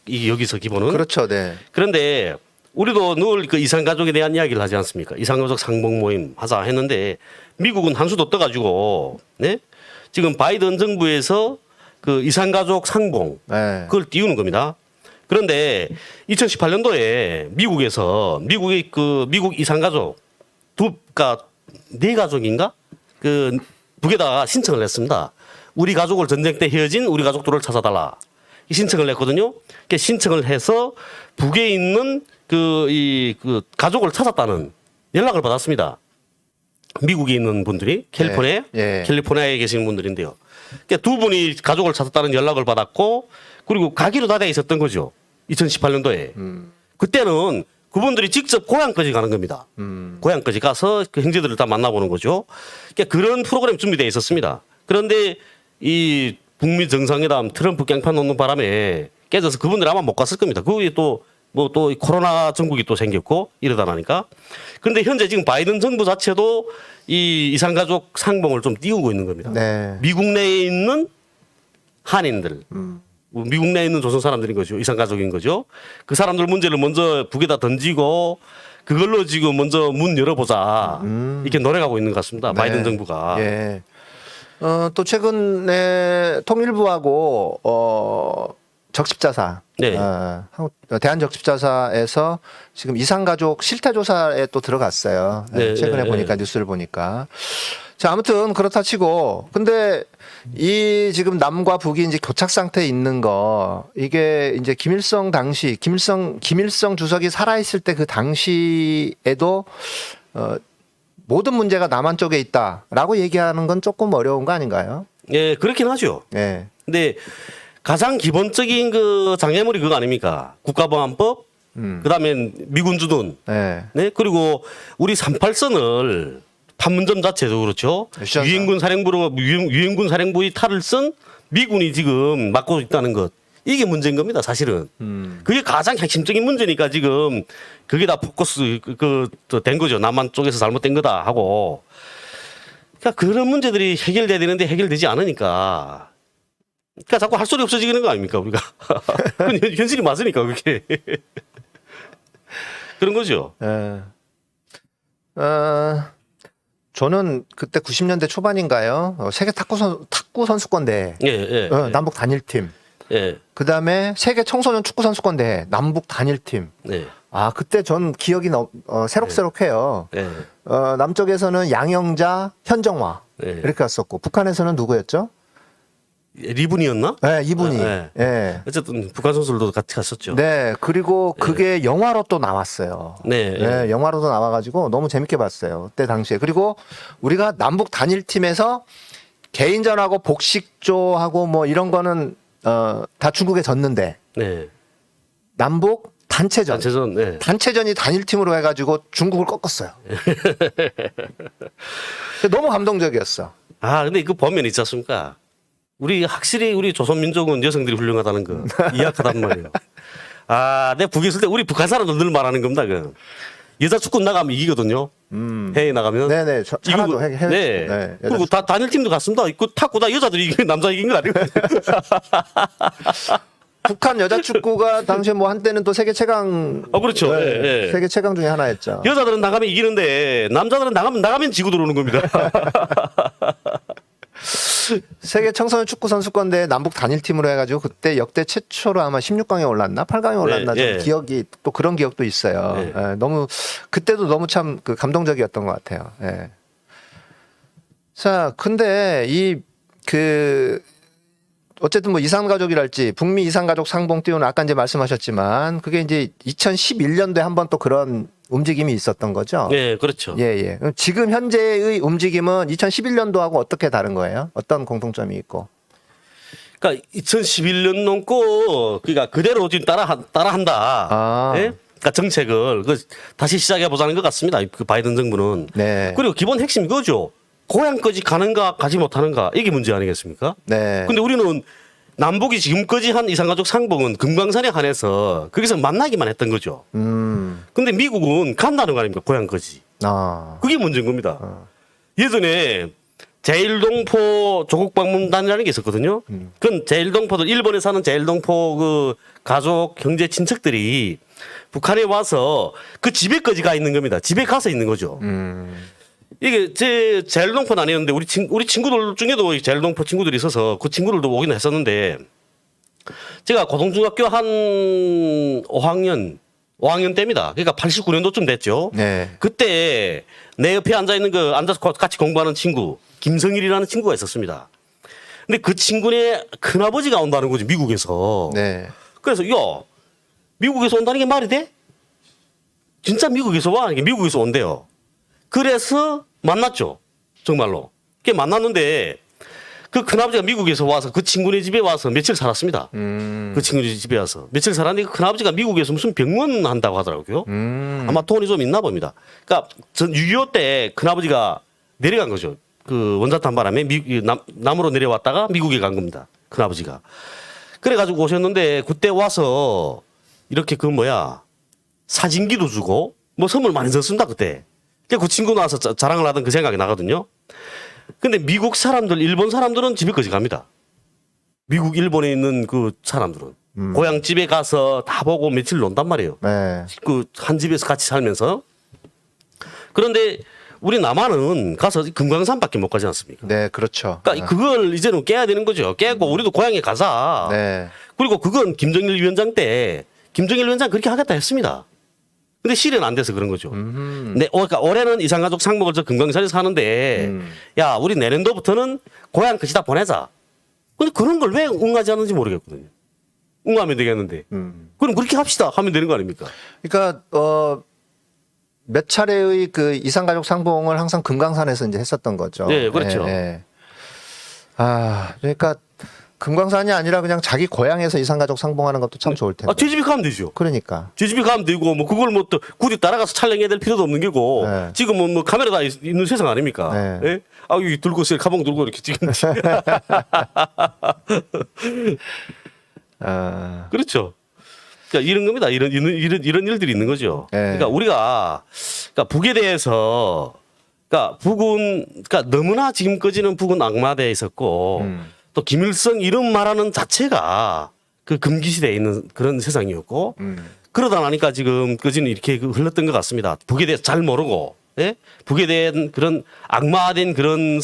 이게 여기서 기본은. 그렇죠. 네. 그런데 우리도 늘 그 이산가족에 대한 이야기를 하지 않습니까? 이산가족 상봉 모임 하자 했는데 미국은 한 수도 떠가지고, 네? 지금 바이든 정부에서 그 이산가족 상봉 네. 그걸 띄우는 겁니다. 그런데 2018년도에 미국에서 미국 이산가족 네 가족인가 그 북에다가 신청을 했습니다. 우리 가족을 전쟁 때 헤어진 우리 가족들을 찾아달라. 이 신청을 했거든요. 그 신청을 해서 북에 있는 그 가족을 찾았다는 연락을 받았습니다. 미국에 있는 분들이 캘리포니아에 계시는 분들인데요. 그러니까 두 분이 가족을 찾았다는 연락을 받았고 그리고 가기로 다 돼 있었던 거죠. 2018년도에. 그때는 그분들이 직접 고향까지 가는 겁니다. 고향까지 가서 그 형제들을 다 만나보는 거죠. 그러니까 그런 프로그램 준비되어 있었습니다. 그런데 이 북미 정상회담 트럼프 깽판 놓는 바람에 깨져서 그분들 아마 못 갔을 겁니다. 그게 또 코로나 전국이 또 생겼고 이러다 나니까. 그런데 현재 지금 바이든 정부 자체도 이 이산가족 상봉을 좀 띄우고 있는 겁니다. 네. 미국 내에 있는 한인들, 미국 내에 있는 조선 사람들인 거죠. 이산가족인 거죠. 그 사람들 문제를 먼저 북에다 던지고 그걸로 지금 먼저 문 열어보자 이렇게 노력하고 있는 것 같습니다. 바이든 정부가. 예. 또 최근에 통일부하고 적십자사, 네. 대한적십자사에서 지금 이산가족 실태조사에 또 들어갔어요. 네, 최근에 네, 보니까 뉴스를 보니까. 자, 아무튼 그렇다 치고, 근데 이 지금 남과 북이 이제 교착 상태에 있는 거, 이게 이제 김일성 주석이 살아있을 때 그 당시에도 모든 문제가 남한 쪽에 있다라고 얘기하는 건 조금 어려운 거 아닌가요? 예, 그렇긴 하죠. 예. 근데 가장 기본적인 그 장애물이 그거 아닙니까? 국가보안법, 그다음에 미군 주둔, 예. 네 그리고 우리 38선을 판문점 자체도 그렇죠. 유엔군 사령부의 탈을 쓴 미군이 지금 맡고 있다는 것. 이게 문제인 겁니다, 사실은. 그게 가장 핵심적인 문제니까 지금 그게 다 포커스 된 거죠. 남한 쪽에서 잘못된 거다 하고. 그러니까 그런 문제들이 해결돼야 되는데 해결되지 않으니까. 그러니까 자꾸 할 소리 없어지는 거 아닙니까, 우리가. 그건 현실이 맞으니까 그게. 그런 거죠. 예. 저는 그때 90년대 초반인가요? 세계 탁구 선수권대회, 예, 예. 남북 단일팀. 예. 그 다음에 세계 청소년 축구 선수권대회, 남북 단일팀. 예. 아, 그때 전 기억이 새록새록해요. 예. 남쪽에서는 양영자, 현정화 예. 이렇게 갔었고, 북한에서는 누구였죠? 리분이었나? 네, 이분이. 네. 예. 어쨌든 북한 선수들도 같이 갔었죠. 네, 그리고 그게 영화로 또 나왔어요. 네. 네, 영화로도 나와가지고 너무 재밌게 봤어요. 그때 당시에. 그리고 우리가 남북 단일팀에서 개인전하고 복식조하고 뭐 이런 거는 다 중국에 졌는데 네. 남북 단체전. 네. 단체전이 단일팀으로 해가지고 중국을 꺾었어요. 너무 감동적이었어. 아, 근데 그 보면 있지 않습니까? 확실히 우리 조선민족은 여성들이 훌륭하다는 거 이야기하단 말이에요. 아, 내가 북에 있을 때 우리 북한 사람들 늘 말하는 겁니다. 여자 축구 나가면 이기거든요. 해외 나가면. 네네. 잘하죠. 네. 네. 그리고 다 단일팀도 갔습니다. 그 탁구 다 여자들이 이기고 남자 이긴 거 아니에요? 북한 여자 축구가 당시에 뭐 한때는 또 세계 최강. 그렇죠. 네, 네. 세계 최강 중에 하나였죠. 여자들은 나가면 이기는데 남자들은 나가면 지고 들어오는 겁니다. 세계 청소년 축구 선수권대회 남북 단일팀으로 해가지고 그때 역대 최초로 아마 16강에 올랐나 8강에 올랐나 좀 기억이 또 그런 기억도 있어요. 예, 너무 그때도 너무 참 그 감동적이었던 것 같아요. 예. 자, 근데 어쨌든 뭐 이산가족이랄지 북미 이산가족 상봉 띄우는 아까 이제 말씀하셨지만 그게 이제 2011년도에 한번 또 그런 움직임이 있었던 거죠. 네, 그렇죠. 예. 그럼 지금 현재의 움직임은 2011년도하고 어떻게 다른 거예요? 어떤 공통점이 있고? 그러니까 2011년 넘고 그러니까 그대로 지금 따라한다. 예? 그러니까 정책을 다시 시작해 보자는 것 같습니다. 그 바이든 정부는. 네. 그리고 기본 핵심 이거죠. 고향까지 가는가 가지 못하는가 이게 문제 아니겠습니까? 네. 근데 우리는 남북이 지금까지 한 이산가족 상봉은 금강산에 한해서 거기서 만나기만 했던 거죠. 근데 미국은 간다는 거 아닙니까? 고향까지. 그게 문제인 겁니다. 예전에 제일동포 조국방문단이라는 게 있었거든요. 그건 제일동포들 일본에 사는 제일동포 그 가족 형제 친척들이 북한에 와서 그 집에까지 가 있는 겁니다. 집에 가서 있는 거죠. 이게 제 제일동포는 아니었는데 우리 친구들 중에도 제일동포 친구들이 있어서 그 친구들도 오긴 했었는데 제가 고등중학교 한 5학년 때입니다. 그러니까 89년도쯤 됐죠. 네. 그때 내 옆에 앉아서 같이 공부하는 친구, 김성일이라는 친구가 있었습니다. 근데 그 친구네 큰아버지가 온다는 거지, 미국에서. 네. 그래서, 야, 미국에서 온다는 게 말이 돼? 진짜 미국에서 와? 이게 미국에서 온대요. 그래서 만났죠. 정말로. 그게 만났는데, 그 큰아버지가 미국에서 와서 그 친구네 집에 와서 며칠 살았습니다. 그 친구네 집에 와서. 며칠 살았는데 그 큰아버지가 미국에서 무슨 병원 한다고 하더라고요. 아마 돈이 좀 있나 봅니다. 그러니까 전 6.25 때 큰아버지가 내려간 거죠. 그 원자탄 바람에 남으로 내려왔다가 미국에 간 겁니다. 큰아버지가. 그래가지고 오셨는데 그때 와서 이렇게 사진기도 주고 뭐 선물 많이 줬습니다. 그때. 그 친구 나와서 자랑을 하던 그 생각이 나거든요. 근데 미국 사람들, 일본 사람들은 집에까지 갑니다. 미국, 일본에 있는 그 사람들은. 고향 집에 가서 다 보고 며칠 논단 말이에요. 네. 그 한 집에서 같이 살면서. 그런데 우리 남한은 가서 금강산밖에 못 가지 않습니까? 네, 그렇죠. 그러니까 그걸 이제는 깨야 되는 거죠. 깨고 우리도 고향에 가자. 네. 그리고 그건 김정일 위원장 때 김정일 위원장 그렇게 하겠다 했습니다. 근데 실현 안 돼서 그런 거죠. 네, 그러니까 올해는 이산가족 상목을 저 금강산에 사는데, 야, 우리 내년도부터는 고향 끝이다 보내자. 근데 그런 걸 왜 응하지 않는지 모르겠거든요. 응하면 되겠는데. 그럼 그렇게 합시다. 하면 되는 거 아닙니까? 그러니까 몇 차례의 그 이산가족 상봉을 항상 금강산에서 이제 했었던 거죠. 네, 그렇죠. 그러니까 금강산이 아니라 그냥 자기 고향에서 이산가족 상봉하는 것도 참 좋을 텐데. 제 집에 가면 되죠. 그러니까. 제 집에 가면 되고, 뭐, 그걸 뭐 또 굳이 따라가서 촬영해야 될 필요도 없는 게고, 네. 지금은 뭐 카메라 다 있는 세상 아닙니까? 네. 예? 여기 들고 있어요. 가방 들고 이렇게 지금. 그렇죠. 그러니까 이런 겁니다. 이런 일들이 있는 거죠. 네. 그러니까 우리가, 북에 대해서, 그러니까 너무나 지금까지는 북은 악마대에 있었고, 또 김일성 이름 말하는 자체가 그 금기시대에 있는 그런 세상이었고, 그러다 나니까 지금까지는 이렇게 흘렀던 것 같습니다. 북에 대해서 잘 모르고, 예? 북에 대한 그런 악마된 그런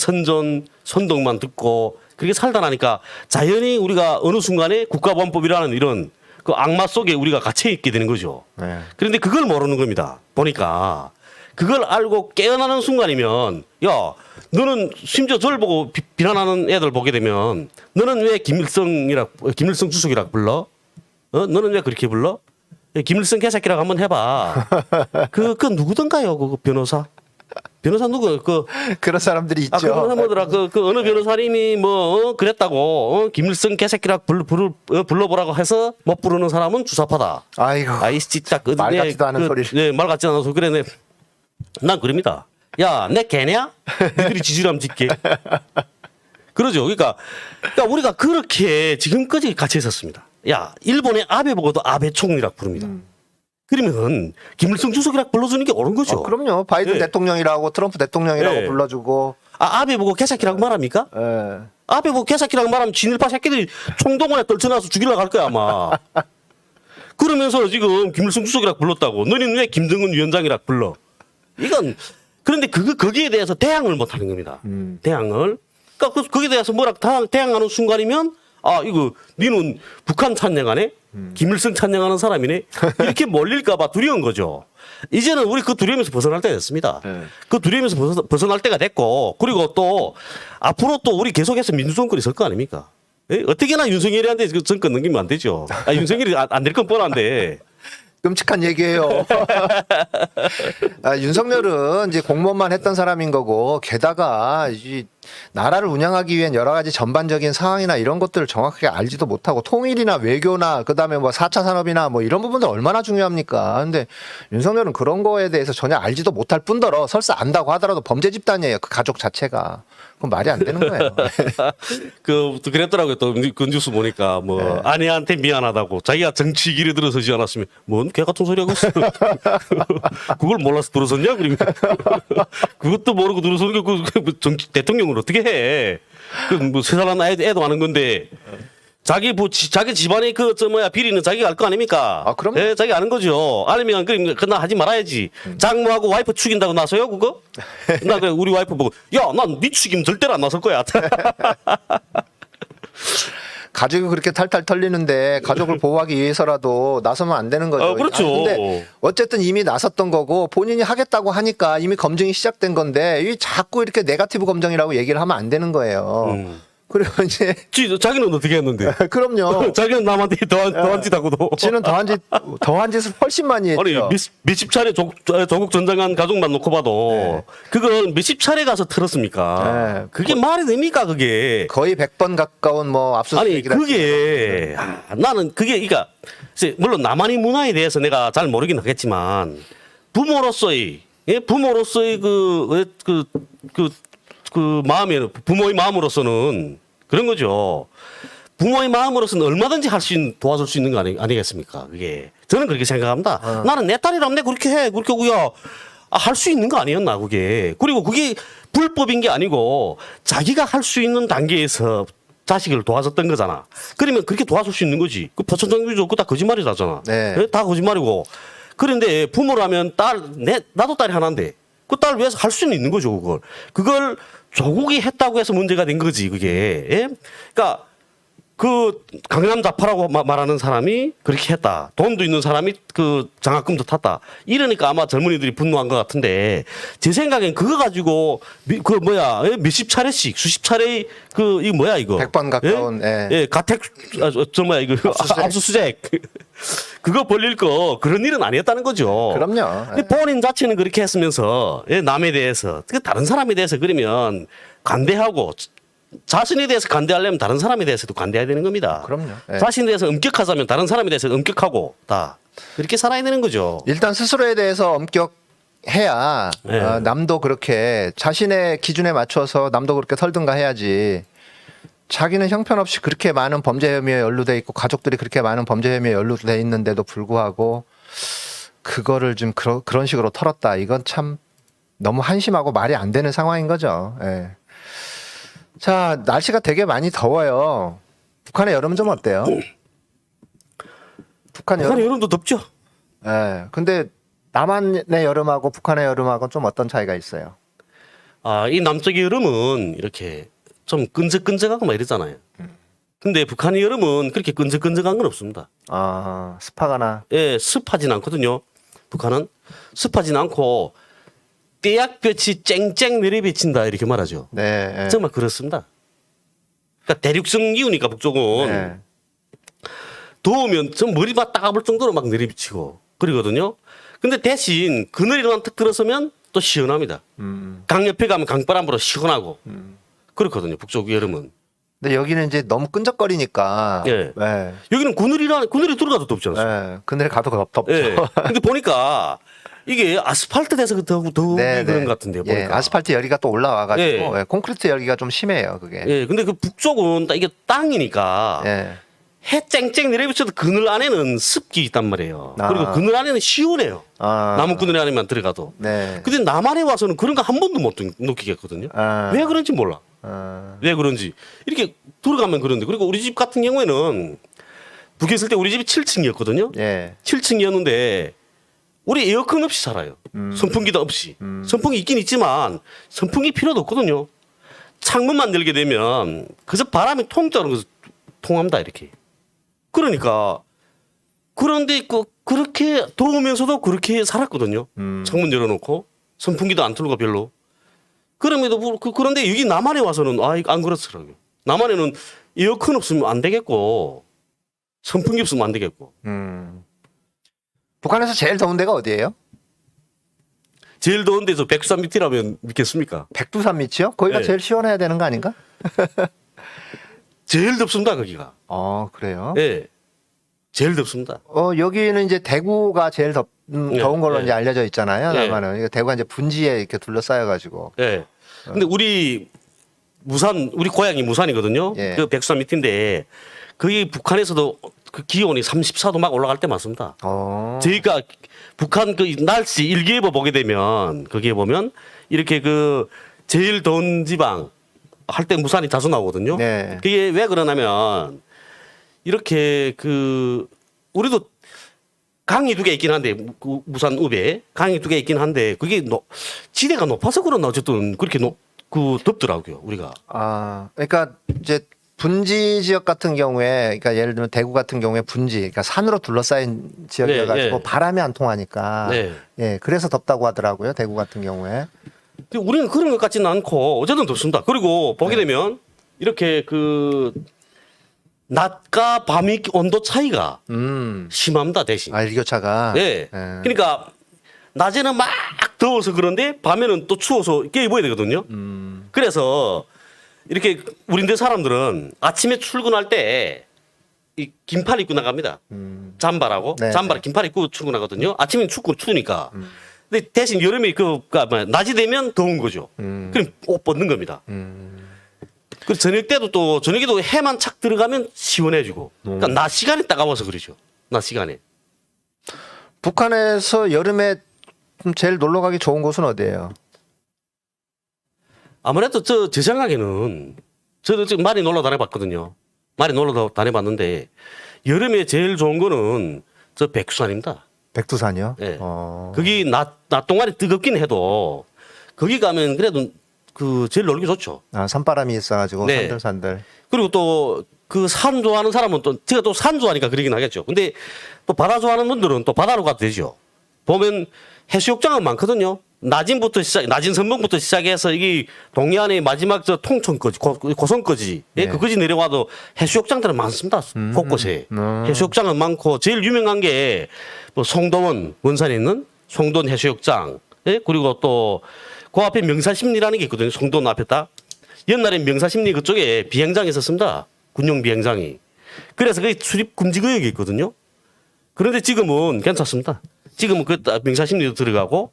선동만 듣고, 그렇게 살다 나니까 자연히 우리가 어느 순간에 국가보안법이라는 이런 그 악마 속에 우리가 갇혀 있게 되는 거죠. 네. 그런데 그걸 모르는 겁니다. 보니까. 그걸 알고 깨어나는 순간이면, 야, 너는 심지어 저를 보고 비난하는 애들 보게 되면, 너는 왜 김일성 주석이라고 불러? 너는 왜 그렇게 불러? 김일성 개새끼라고 한번 해봐. 그 누구던가요? 그 변호사? 변호사 누구? 그런 사람들이 있죠. 그 변호사 뭐더라? 그 어느 변호사님이 그랬다고, 김일성 개새끼라고 불러보라고 해서 못 부르는 사람은 주사파다. 아이고. 아이, 진짜. 말 같지도 않은 소리를. 네, 말 같지도 않은 소리. 그래, 난 그럽니다. 야, 내 개냐? 니들이 지지람 짓게. 그러죠. 그러니까 우리가 그렇게 지금까지 같이 있었습니다. 야, 일본의 아베 보고도 아베 총리라고 부릅니다. 그러면 김일성 주석이라고 불러주는 게 옳은 거죠. 그럼요. 바이든 네. 대통령이라고 트럼프 대통령이라고 네. 불러주고. 아베 보고 개새끼라고 말합니까? 예. 아베 보고 개새끼라고 말하면 진일파 새끼들이 총동원에 떨쳐나서 죽이려고 할 거야, 아마. 그러면서 지금 김일성 주석이라고 불렀다고. 너희는 왜 김정은 위원장이라고 불러? 이건 그런데 거기에 대해서 대항을 못 하는 겁니다. 대항을. 그러니까 거기에 대해서 대항하는 순간이면 이거 니는 북한 찬양하네? 김일성 찬양하는 사람이네? 이렇게 몰릴까 봐 두려운 거죠. 이제는 우리 그 두려움에서 벗어날 때가 됐습니다. 네. 그 두려움에서 벗어날 때가 됐고, 그리고 또 앞으로 또 우리 계속해서 민주정권이 있을 거 아닙니까? 어떻게나 윤석열이한테 그 정권 넘기면 안 되죠. 윤석열이 안 될 건 뻔한데. 끔찍한 얘기예요. 윤석열은 이제 공무원만 했던 사람인 거고, 게다가 이 나라를 운영하기 위한 여러 가지 전반적인 상황이나 이런 것들을 정확하게 알지도 못하고, 통일이나 외교나 그다음에 뭐 4차 산업이나 뭐 이런 부분들 얼마나 중요합니까? 근데 윤석열은 그런 거에 대해서 전혀 알지도 못할 뿐더러 설사 안다고 하더라도 범죄 집단이에요. 그 가족 자체가. 그건 말이 안 되는 거예요. 그랬더라고요. 또 그 뉴스 보니까 네. 아내한테 미안하다고 자기가 정치 길에 들어서지 않았으면 뭔 개 같은 소리 하고 있어. 그걸 몰라서 들어섰냐? 그러면 그것도 모르고 들어서는 게 정치 대통령을 어떻게 해? 세 사람 애도 아는 건데. 자기 집안의 비리는 자기가 알 거 아닙니까? 그럼요. 예, 자기가 아는 거죠. 아니면 그나 하지 말아야지. 장모하고 와이프 죽인다고 나서요, 그거? 나 우리 와이프 보고, 야, 난 네 죽이면 절대로 안 나설 거야. 가족이 그렇게 탈탈 털리는데 가족을 보호하기 위해서라도 나서면 안 되는 거죠. 그렇죠. 근데 어쨌든 이미 나섰던 거고 본인이 하겠다고 하니까 이미 검증이 시작된 건데 이 자꾸 이렇게 네거티브 검증이라고 얘기를 하면 안 되는 거예요. 그리고 이제 자기는 어떻게 했는데? 그럼요. 자기는 남한테 더한 짓 하고도. 지는 더한 짓을 훨씬 많이 했죠. 아니 몇십 차례 조국 전쟁한 가족만 놓고 봐도 그건 몇십 차례 가서 틀었습니까? 네. 그게 말이 됩니까 그게? 거의 100번 가까운 뭐 아니 압수수색이라. 그게 나는 그게 그러니까 물론 남한의 문화에 대해서 내가 잘 모르긴 하겠지만 부모로서의 그 마음에 부모의 마음으로서는 그런 거죠. 부모의 마음으로서는 얼마든지 도와줄 수 있는 거 아니겠습니까? 그게 저는 그렇게 생각합니다. 나는 내 딸이라면 내가 그렇게 해, 그렇게 하고요. 할 수 있는 거 아니었나 그게. 그리고 그게 불법인 게 아니고 자기가 할 수 있는 단계에서 자식을 도와줬던 거잖아. 그러면 그렇게 도와줄 수 있는 거지. 그 표천장비도 그거 다 거짓말이잖아. 네. 다 거짓말이고. 그런데 부모라면 나도 딸이 하나인데 그 딸 위해서 할 수는 있는 거죠. 그걸 조국이 했다고 해서 문제가 된 거지 그게. 예? 그러니까 그 강남 좌파라고 말하는 사람이 그렇게 했다. 돈도 있는 사람이 그 장학금도 탔다. 이러니까 아마 젊은이들이 분노한 것 같은데 제 생각엔 그거 가지고 몇십 차례씩 수십 차례 이거 뭐야 이거 100번 가까운. 예, 가택 이거 압수수색 그거 벌릴 거 그런 일은 아니었다는 거죠. 그럼요. 근데 본인 자체는 그렇게 했으면서 남에 대해서 다른 사람에 대해서 그러면 관대하고 자신에 대해서 관대하려면 다른 사람에 대해서도 관대해야 되는 겁니다. 그럼요. 예. 자신에 대해서 엄격하자면 다른 사람에 대해서 엄격하고 다 그렇게 살아야 되는 거죠. 일단 스스로에 대해서 엄격해야 예. 남도 그렇게 자신의 기준에 맞춰서 남도 그렇게 털든가 해야지. 자기는 형편없이 그렇게 많은 범죄 혐의에 연루돼 있고 가족들이 그렇게 많은 범죄 혐의에 연루돼 있는데도 불구하고 그거를 좀 그런 식으로 털었다. 이건 참 너무 한심하고 말이 안 되는 상황인 거죠. 예. 자, 날씨가 되게 많이 더워요. 북한의 여름은 좀 어때요? 북한 여름. 여름도 덥죠. 예. 근데 남한의 여름하고 북한의 여름하고는 좀 어떤 차이가 있어요? 이 남쪽의 여름은 이렇게 좀 끈적끈적하고 막 이러잖아요. 근데 북한의 여름은 그렇게 끈적끈적한 건 없습니다. 아, 습하거나. 예, 습하진 않거든요. 북한은 습하진 않고 떼약볕이 쨍쨍 내려비친다 이렇게 말하죠. 네. 예. 정말 그렇습니다. 그러니까 대륙성 기후니까 북쪽은 네. 더우면 전 머리가 따가울 정도로 막 내려비치고 그러거든요. 근데 대신 그늘이만 탁 들어서면 또 시원합니다. 강 옆에 가면 강바람으로 시원하고 그렇거든요. 북쪽 여름은. 근데 여기는 이제 너무 끈적거리니까. 예. 예. 여기는 그늘이 들어가도 덥지 않습니까? 예. 그늘에 가도 덥죠. 예. 근데 보니까 이게 아스팔트 돼서 더욱이 네, 그런 네. 것 같은데요. 예. 보니까. 아스팔트 열기가 또 올라와가지고 예. 예, 콘크리트 열기가 좀 심해요. 그게. 예. 근데 그 북쪽은 이게 땅이니까 예. 해 쨍쨍 내려비쳐도 그늘 안에는 습기 있단 말이에요. 아. 그리고 그늘 안에는 시원해요. 아. 나무 그늘 안에만 들어가도. 네. 근데 남한에 와서는 그런 거 한 번도 못 느끼겠거든요. 아. 왜 그런지 몰라. 아. 왜 그런지. 이렇게 들어가면 그런데. 그리고 우리 집 같은 경우에는 북에 있을 때 우리 집이 7층이었거든요. 예. 7층이었는데 우리 에어컨 없이 살아요. 선풍기도 없이. 선풍기 있긴 있지만 선풍기 필요도 없거든요. 창문만 열게 되면 그저 바람이 통짜로 통합니다. 이렇게. 그러니까 그런데 그렇게 더우면서도 그렇게 살았거든요. 창문 열어놓고 선풍기도 안 틀고 별로. 그럼에도 그런데 여기 남한에 와서는 안 그렇더라고요. 남한에는 에어컨 없으면 안 되겠고 선풍기 없으면 안 되겠고. 북한에서 제일 더운 데가 어디예요? 제일 더운 데서 백두산 밑이라면 믿겠습니까? 백두산 밑이요? 거기가 네. 제일 시원해야 되는 거 아닌가? 제일 덥습니다 거기가. 그래요? 예, 제일 덥습니다. 여기는 이제 대구가 제일 더운 걸로 예. 이제 알려져 있잖아요. 예. 남한은. 그러니까 대구가 이제 분지에 이렇게 둘러싸여가지고. 예. 근데 우리 고향이 무산이거든요. 예. 그 백두산 밑인데 거기 북한에서도 그 기온이 34도 막 올라갈 때 많습니다. 저희가 북한 그 날씨 일기예보 보게 되면 거기에 보면 이렇게 그 제일 더운 지방 할 때 무산이 자주 나오거든요. 네. 그게 왜 그러냐면 이렇게 우리도 강이 두 개 있긴 한데 무산 우배 강이 두 개 있긴 한데 그게 지대가 높아서 그러나 어쨌든 그렇게 덥더라고요 우리가. 그러니까 이제 분지 지역 같은 경우에, 그러니까 예를 들면 대구 같은 경우에 분지, 그러니까 산으로 둘러싸인 지역이어가지고 네. 바람이 안 통하니까, 네. 예, 그래서 덥다고 하더라고요. 대구 같은 경우에. 근데 우리는 그런 것 같지는 않고 어쨌든 덥습니다. 그리고 보게 되면 이렇게 그 낮과 밤이 온도 차이가 심합니다 대신. 아, 일교차가. 네. 그러니까 낮에는 막 더워서 그런데 밤에는 또 추워서 깨 입어야 되거든요. 그래서 이렇게 우리들 사람들은 아침에 출근할 때 이 긴팔 입고 나갑니다. 잠바라고 네, 잠바를 네. 긴팔 입고 출근하거든요. 아침엔 춥고 추우니까. 근데 대신 여름에 낮이 되면 더운 거죠. 그럼 옷 벗는 겁니다. 그리고 저녁 때도 또 저녁에도 해만 착 들어가면 시원해지고. 그러니까 낮 시간에 따가워서 그러죠. 낮 시간에. 북한에서 여름에 좀 제일 놀러 가기 좋은 곳은 어디예요? 아무래도 제 생각에는 저도 지금 많이 놀러 다녀봤거든요. 많이 놀러 다녀봤는데 여름에 제일 좋은 거는 저 백두산입니다. 백두산이요? 네. 어. 거기 낮 동안에 뜨겁긴 해도 거기 가면 그래도 그 제일 놀기 좋죠. 아, 산바람이 있어가지고 네. 산들산들. 그리고 또 그 산 좋아하는 사람은 또 제가 또 산 좋아하니까 그러긴 하겠죠. 근데 또 바다 좋아하는 분들은 또 바다로 가도 되죠. 보면 해수욕장은 많거든요. 낮은 선봉부터 시작해서 이게 동해안의 마지막 저 통천까지 고성까지 네. 그까지 내려와도 해수욕장들은 많습니다. 곳곳에 해수욕장은 많고 제일 유명한 게 뭐 송도원 원산에 있는 송도원 해수욕장 그리고 또 그 앞에 명사심리라는 게 있거든요. 송도원 앞에 딱 옛날에 명사심리 그쪽에 비행장이 있었습니다. 군용 비행장이. 그래서 거기 출입 금지 구역이 있거든요. 그런데 지금은 괜찮습니다. 지금은 그 명사심리도 들어가고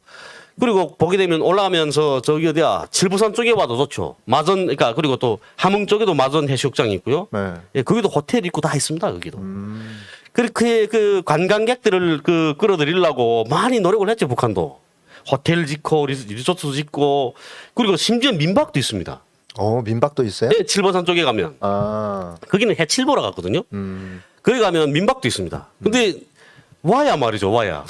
그리고 보게 되면 올라가면서 저기 어디야 칠부산 쪽에 와도 좋죠. 마전 그러니까 그리고 또 함흥 쪽에도 마전 해수욕장이 있고요. 네. 예, 거기도 호텔 있고 다 있습니다. 거기도. 그렇게 그 관광객들을 그 끌어들이려고 많이 노력을 했죠. 북한도 호텔 짓고 리조트 짓고 그리고 심지어 민박도 있습니다. 민박도 있어요? 예, 칠보산 쪽에 가면 아, 거기는 해칠 보러 갔거든요. 거기 가면 민박도 있습니다. 근데 와야 말이죠. 와야.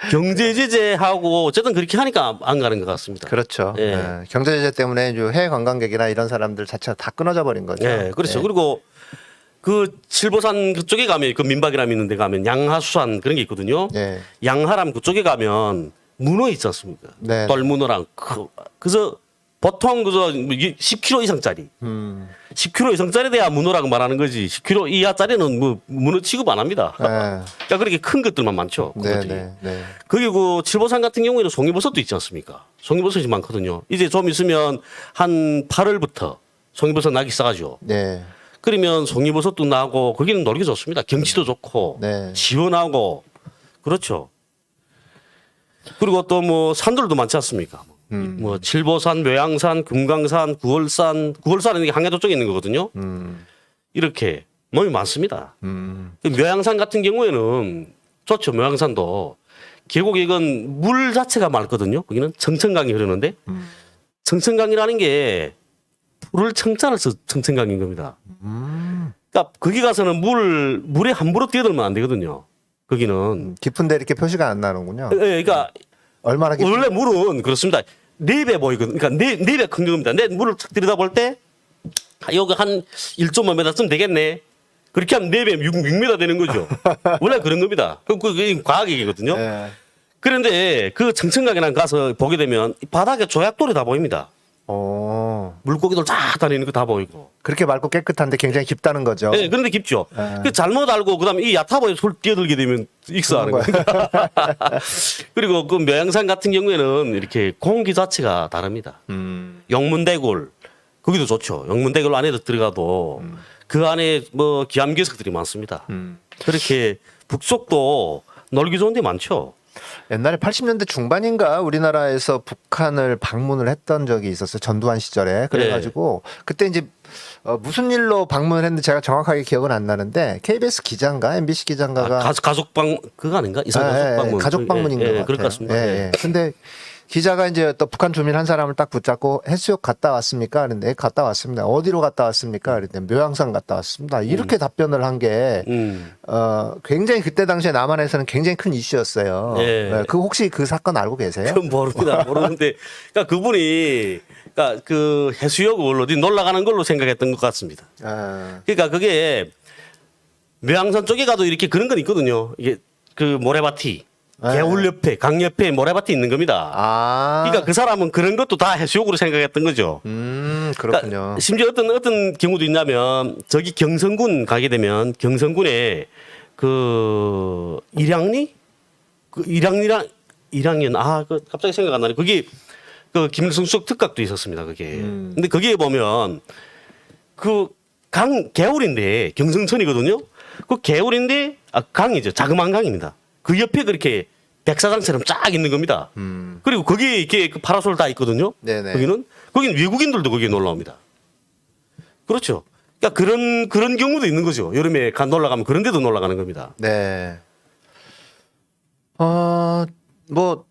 경제 제재하고 어쨌든 그렇게 하니까 안 가는 것 같습니다. 그렇죠. 예. 예. 경제 제재 때문에 이제 해외 관광객이나 이런 사람들 자체가 다 끊어져 버린 거죠. 예, 그렇죠. 예. 그리고 그 칠보산 그쪽에 가면 그 민박이람 있는 데 가면 양하수산 그런 게 있거든요. 예. 양하람 그쪽에 가면 문어 있지 않습니까? 네. 돌문어랑 그래서 보통 그저 10kg 이상짜리 10kg 이상짜리 돼야 문어라고 말하는 거지 10kg 이하짜리는 뭐 문어 취급 안 합니다. 예. 그러니까 그렇게 큰 것들만 많죠. 네, 그것들이. 네, 네. 거기 그 칠보산 같은 경우에는 송이버섯도 있지 않습니까? 송이버섯이 많거든요. 이제 좀 있으면 한 8월부터 송이버섯 나기 시작하죠. 네. 그러면 송이버섯도 나고 거기는 놀기 좋습니다. 경치도 좋고 네. 시원하고 그렇죠. 그리고 또 뭐 산들도 많지 않습니까? 뭐 칠보산, 묘양산, 금강산, 구월산은 이게 항해도 쪽에 있는 거거든요. 이렇게 몸이 많습니다. 그 묘양산 같은 경우에는 좋죠. 묘양산도 계곡에 이건 물 자체가 맑거든요. 거기는 청천강이 흐르는데 청천강이라는 게 풀을 청자라서 청천강인 겁니다. 그러니까 거기 가서는 물에 함부로 뛰어들면 안 되거든요. 거기는 깊은데 이렇게 표시가 안 나는군요. 예, 그러니까 얼마나 깊 원래 물은 그렇습니다. 4배 보이거든. 그러니까 4배 큰 겁니다. 내 물을 탁 들여다볼 때 여기 한 1.5m쯤 되겠네. 그렇게 하면 4배 6m 되는 거죠. 원래 그런 겁니다. 그게 과학이거든요. 예. 그런데 그 청천강이랑 가서 보게 되면 바닥에 조약돌이 다 보입니다. 물고기들 쫙 다니는 거 다 보이고. 그렇게 맑고 깨끗한데 굉장히 깊다는 거죠. 네, 그런데 깊죠. 그 잘못 알고 그다음에 이 야타보에 솔 뛰어들게 되면 익사하는 거예요. 그리고 그 묘양산 같은 경우에는 이렇게 공기 자체가 다릅니다. 영문대굴 거기도 좋죠. 영문대굴 안에도 들어가도 그 안에 뭐 기암괴석들이 많습니다. 그렇게 북쪽도 놀기 좋은 데 많죠. 옛날에 80년대 중반인가 우리나라에서 북한을 방문을 했던 적이 있었어요. 전두환 시절에. 그래가지고 그때 이제 무슨 일로 방문을 했는지 제가 정확하게 기억은 안 나는데 KBS 기자인가 MBC 기자인가가 가족방 그거 아닌가? 이상 가족 방문. 가족 방문인 것 같아요. 그럴 것 같습니다. 예, 예. 근데 기자가 이제 또 북한 주민 한 사람을 딱 붙잡고 해수욕 갔다 왔습니까? 그런데 갔다 왔습니다. 어디로 갔다 왔습니까? 그랬더니 묘양산 갔다 왔습니다. 이렇게 답변을 한 게 굉장히 그때 당시에 남한에서는 굉장히 큰 이슈였어요. 예. 네, 그 혹시 그 사건 알고 계세요? 그건 모릅니다. 모르는데, 그러니까 그분이, 그러니까 그 해수욕을 어디 놀러 가는 걸로 생각했던 것 같습니다. 아, 그러니까 그게 묘양산 쪽에 가도 이렇게 그런 건 있거든요. 이게 그 모래밭이 개울 옆에 강 옆에 모래밭이 있는 겁니다. 아, 그러니까 그 사람은 그런 것도 다 해수욕으로 생각했던 거죠. 그렇군요. 그러니까 심지어 어떤 경우도 있냐면 저기 경성군 가게 되면 경성군에 그 일양리 그 일양리는 그 갑자기 생각 안 나네. 거기 그 김일성 수석 특각도 있었습니다. 그게. 근데 거기에 보면 그 강 개울인데 경성천이거든요. 그 개울인데 강이죠. 자그마한 강입니다. 그 옆에 그렇게 백사장처럼 쫙 있는 겁니다. 그리고 거기에 이렇게 그 파라솔 다 있거든요. 네네. 거기는 외국인들도 거기에 놀러 옵니다. 그렇죠. 그러니까 그런 경우도 있는 거죠. 여름에 놀러 가면 그런 데도 놀러 가는 겁니다. 네. 뭐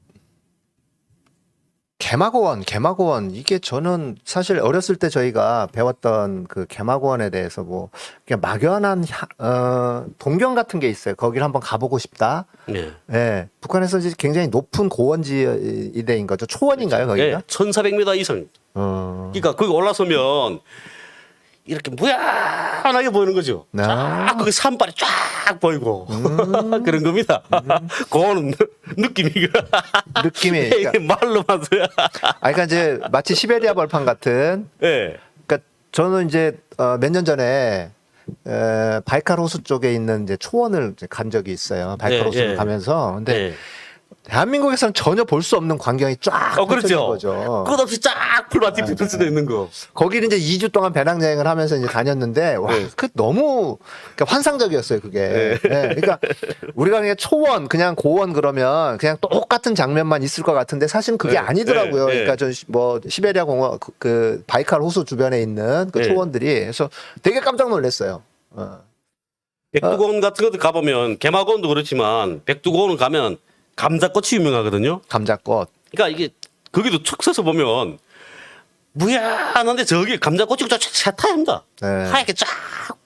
개마고원 이게 저는 사실 어렸을 때 저희가 배웠던 그 개마고원에 대해서 뭐 그냥 막연한 동경 같은 게 있어요. 거기를 한번 가보고 싶다. 네. 예. 북한에서 이제 굉장히 높은 고원지대인 거죠. 초원인가요, 거기가? 네, 1,400m 이상. 그러니까 거기 올라서면 이렇게 무한하게 보이는 거죠. 쫙 거기 산발이 쫙 보이고 그런 겁니다. 그거는 느낌이 느낌이 이게 말로만 써야. 그러니까 이제 마치 시베리아 벌판 같은. 네. 그러니까 저는 이제 몇 년 전에 바이칼 호수 쪽에 있는 이제 초원을 이제 간 적이 있어요. 바이칼 네, 호수를 네. 가면서. 근데 네. 대한민국에서는 전혀 볼 수 없는 광경이 쫙 펼쳐진 그렇죠. 거죠. 끝없이 쫙 풀밭이 펼쳐져 있는 거. 거기를 이제 2주 동안 배낭여행을 하면서 이제 다녔는데 와, 네. 그 너무 그러니까 환상적이었어요, 그게. 네, 그러니까 우리가 그냥 초원, 그냥 고원 그러면 그냥 똑같은 장면만 있을 것 같은데 사실은 그게 네. 아니더라고요. 네. 그러니까 저 뭐 시베리아 공원 그 바이칼 호수 주변에 있는 그 네. 초원들이 그래서 되게 깜짝 놀랐어요. 백두고원 같은 것도 가보면 개마고원도 그렇지만 백두고원을 가면 감자꽃이 유명하거든요. 감자꽃. 그러니까 이게 거기도 쭉 서서 보면 무한한데 저기 감자꽃이 쫙 차타입니다. 네. 하얗게 쫙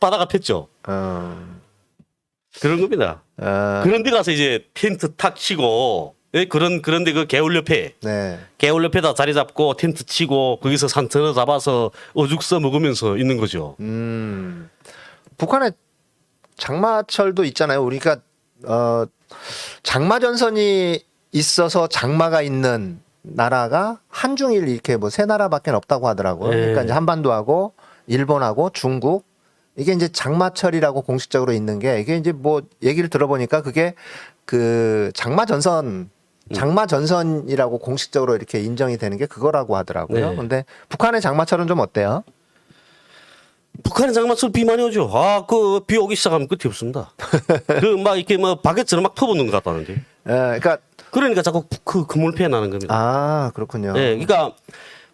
바다가 폈죠. 그런 겁니다. 그런 데 가서 이제 텐트 탁 치고 그런데 그 개울 옆에 네. 개울 옆에다 자리 잡고 텐트 치고 거기서 산천어 잡아서 어죽 써 먹으면서 있는 거죠. 북한에 장마철도 있잖아요. 우리가 장마전선이 있어서 장마가 있는 나라가 한중일 이렇게 뭐 세 나라밖에 없다고 하더라고요. 네. 그러니까 이제 한반도하고 일본하고 중국 이게 이제 장마철이라고 공식적으로 있는 게 이게 이제 뭐 얘기를 들어보니까 그게 그 장마전선이라고 공식적으로 이렇게 인정이 되는 게 그거라고 하더라고요. 네. 근데 북한의 장마철은 좀 어때요? 북한의 장마철 비 많이 오죠. 그 비 오기 시작하면 끝이 없습니다. 그 막 이렇게 뭐 바게트로 막 퍼붓는 것 같다는데. 그러니까 자꾸 그 그물피해 나는 겁니다. 아, 그렇군요. 네, 그러니까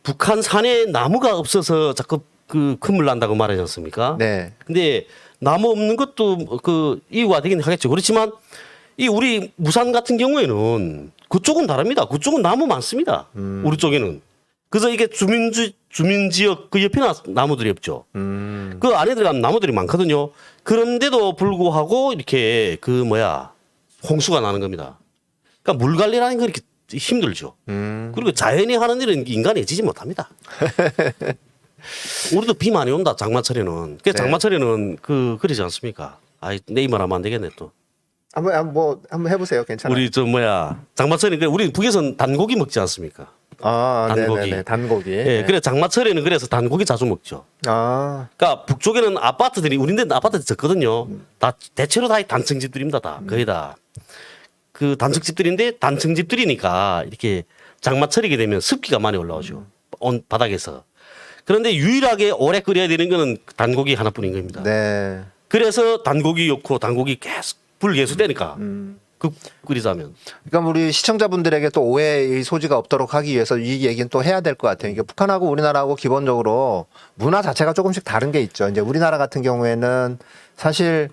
북한 산에 나무가 없어서 자꾸 그 큰물 난다고 말하지 않습니까? 네. 근데 나무 없는 것도 그 이유가 되긴 하겠죠. 그렇지만 이 우리 무산 같은 경우에는 그쪽은 다릅니다. 그쪽은 나무 많습니다. 우리 쪽에는. 그래서 이게 주민지역 그 옆에 나무들이 없죠. 그 안에 들어가면 나무들이 많거든요. 그런데도 불구하고 이렇게 홍수가 나는 겁니다. 그러니까 물 관리라는 건 이렇게 힘들죠. 그리고 자연이 하는 일은 인간이 해지지 못합니다. 우리도 비 많이 온다, 장마철에는. 그 장마철에는 그러지 않습니까? 내 이 말 하면 안 되겠네, 또. 한번 해보세요. 괜찮아요. 우리 장마철에 우리 북에서는 단고기 먹지 않습니까? 단고기. 네네네. 단고기. 예, 그래 장마철에는 그래서 단고기 자주 먹죠. 그러니까 북쪽에는 아파트들이 우리는 아파트들이 적거든요. 다 대체로 다 단층집들입니다. 다 거의 다 그 단층집들인데 단층집들이니까 이렇게 장마철이게 되면 습기가 많이 올라오죠. 온 바닥에서. 그런데 유일하게 오래 끓여야 되는 거는 단고기 하나뿐인 겁니다. 네. 그래서 단고기 넣고 단고기 계속 불 계속 되니까 끓이자면. 그러니까 우리 시청자분들에게 또 오해의 소지가 없도록 하기 위해서 이 얘기는 또 해야 될 것 같아요. 이게 북한하고 우리나라하고 기본적으로 문화 자체가 조금씩 다른 게 있죠. 이제 우리나라 같은 경우에는 사실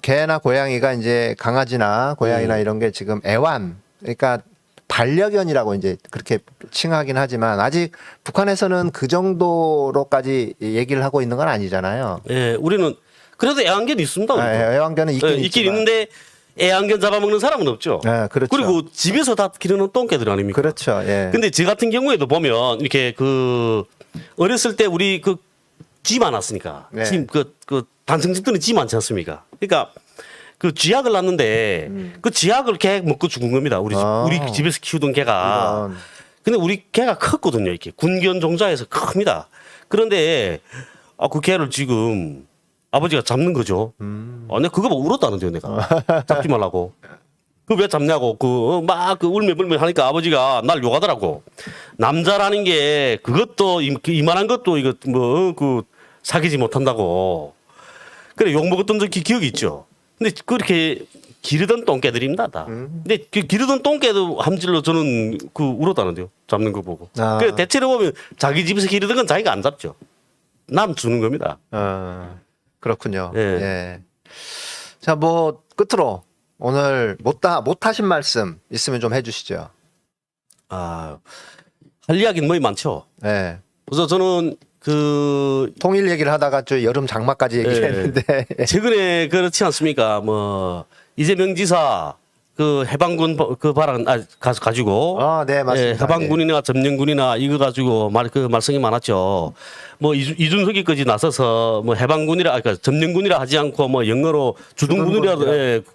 개나 고양이가 이제 강아지나 고양이나 이런 게 지금 애완, 그러니까 반려견이라고 이제 그렇게 칭하긴 하지만 아직 북한에서는 그 정도로까지 얘기를 하고 있는 건 아니잖아요. 예, 우리는 그래도 애완견이 있습니다. 우리도. 애완견은 있긴 있긴 있지만. 있는데 애완견 잡아먹는 사람은 없죠. 네, 그렇죠. 그리고 집에서 다 기르는 똥개들 아닙니까? 그렇죠. 예. 근데 저 같은 경우에도 보면 이렇게 그 어렸을 때 우리 그 쥐 많았으니까 네. 그 단층집들은 쥐 많지 않습니까? 그러니까 그 쥐약을 놨는데 그 쥐약을 개 먹고 죽은 겁니다. 우리 집에서 키우던 개가. 이런. 근데 우리 개가 컸거든요. 이렇게 군견 종자에서 큽니다. 그런데 그 개를 지금 아버지가 잡는 거죠. 내가 그거 보고 울었다는데요, 내가. 잡지 말라고. 그 왜 잡냐고. 막 울며불며 하니까 아버지가 날 욕하더라고. 남자라는 게 그것도 이만한 것도 이거 사귀지 못한다고. 그래 욕 먹었던 적이 기억이 있죠. 근데 그렇게 기르던 똥개들입니다, 다. 근데 그 기르던 똥개도 함질로 저는 울었다는데요. 잡는 거 보고. 아. 그래 대체로 보면 자기 집에서 기르던 건 자기가 안 잡죠. 남 주는 겁니다. 그렇군요. 예. 예. 자, 뭐 끝으로 오늘 못 하신 말씀 있으면 좀 해주시죠. 할 이야기는 뭐 많죠. 예. 그래서 저는 통일 얘기를 하다가 저 여름 장마까지 얘기를 예. 했는데. 최근에 그렇지 않습니까? 이재명 지사 해방군 발언 가지고 네, 맞습니다. 해방군이나 점령군이나 이거 가지고 말썽이 많았죠. 이준석이까지 나서서 해방군이라 그러니까 점령군이라 하지 않고 영어로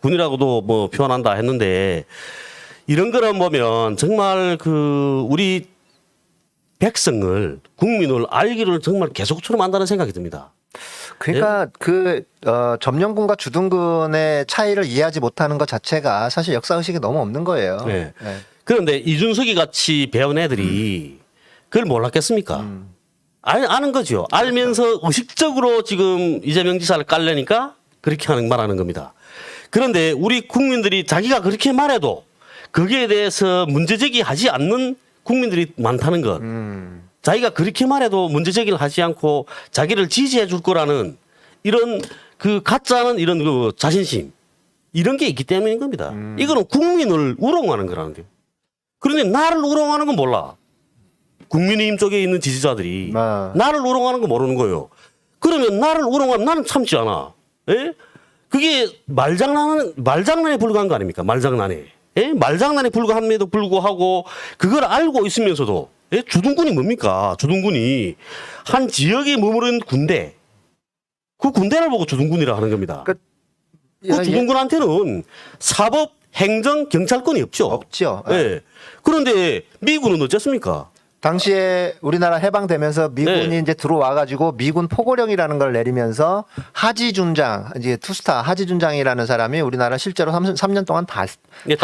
군이라고도 표현한다 했는데 이런 거를 보면 정말 우리 백성을 국민을 알기를 정말 계속처럼 한다는 생각이 듭니다. 그러니까 점령군과 주둔군의 차이를 이해하지 못하는 것 자체가 사실 역사의식이 너무 없는 거예요. 네. 네. 그런데 이준석이 같이 배운 애들이 그걸 몰랐겠습니까? 아는 거죠. 알면서 의식적으로 지금 이재명 지사를 깔려니까 그렇게 말하는 겁니다. 그런데 우리 국민들이 자기가 그렇게 말해도 거기에 대해서 문제제기하지 않는 국민들이 많다는 것. 자기가 그렇게 말해도 문제제기를 하지 않고 자기를 지지해 줄 거라는 이런 가짜는 이런 자신심 이런 게 있기 때문인 겁니다. 이거는 국민을 우롱하는 거라는데요. 그런데 나를 우롱하는 건 몰라. 국민의힘 쪽에 있는 지지자들이 나를 우롱하는 거 모르는 거예요. 그러면 나를 우롱하면 나는 참지 않아. 예? 그게 말장난에 불과한 거 아닙니까? 말장난에. 예? 말장난에 불과함에도 불구하고 그걸 알고 있으면서도 주둔군이 뭡니까? 주둔군이 한 지역에 머무른 군대. 그 군대를 보고 주둔군이라 하는 겁니다. 그 주둔군한테는 사법, 행정, 경찰권이 없죠. 없죠. 예. 그런데 미군은 어쨌습니까? 당시에 우리나라 해방되면서 미군이 이제 들어와가지고 미군 포고령이라는 걸 내리면서 하지준장, 이제 투스타 하지준장이라는 사람이 우리나라 실제로 3년 동안 다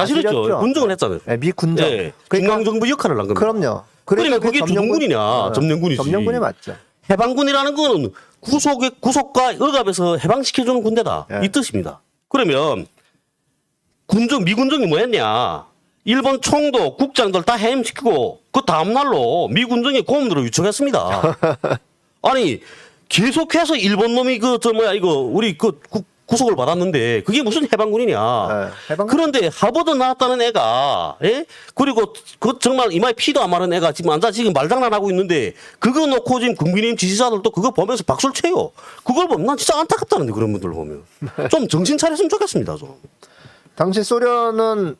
실었죠. 군정을 했잖아요. 네, 미 군정. 네. 중앙정부 역할을 한 겁니다. 그럼요. 그러니까 그게 주둔군이냐, 점령군이지. 점령군이 맞죠. 해방군이라는 거는 구속과 억압에서 해방시켜주는 군대다. 네. 이 뜻입니다. 그러면 미군정이 뭐 했냐. 일본 총독, 국장들 다 해임시키고 그 다음날로 미군정이 고문으로 유촉했습니다. 아니 계속해서 일본 놈이 우리 구속을 받았는데 그게 무슨 해방군이냐. 그런데 하버드 나왔다는 애가 그리고 정말 이마에 피도 안 마른 애가 지금 말장난하고 있는데 그거 놓고 지금 국민의힘 지지자들도 그거 보면서 박수를 쳐요. 그걸 보면 난 진짜 안타깝다는데 그런 분들 보면 좀 정신 차렸으면 좋겠습니다. 좀. 당시 소련군이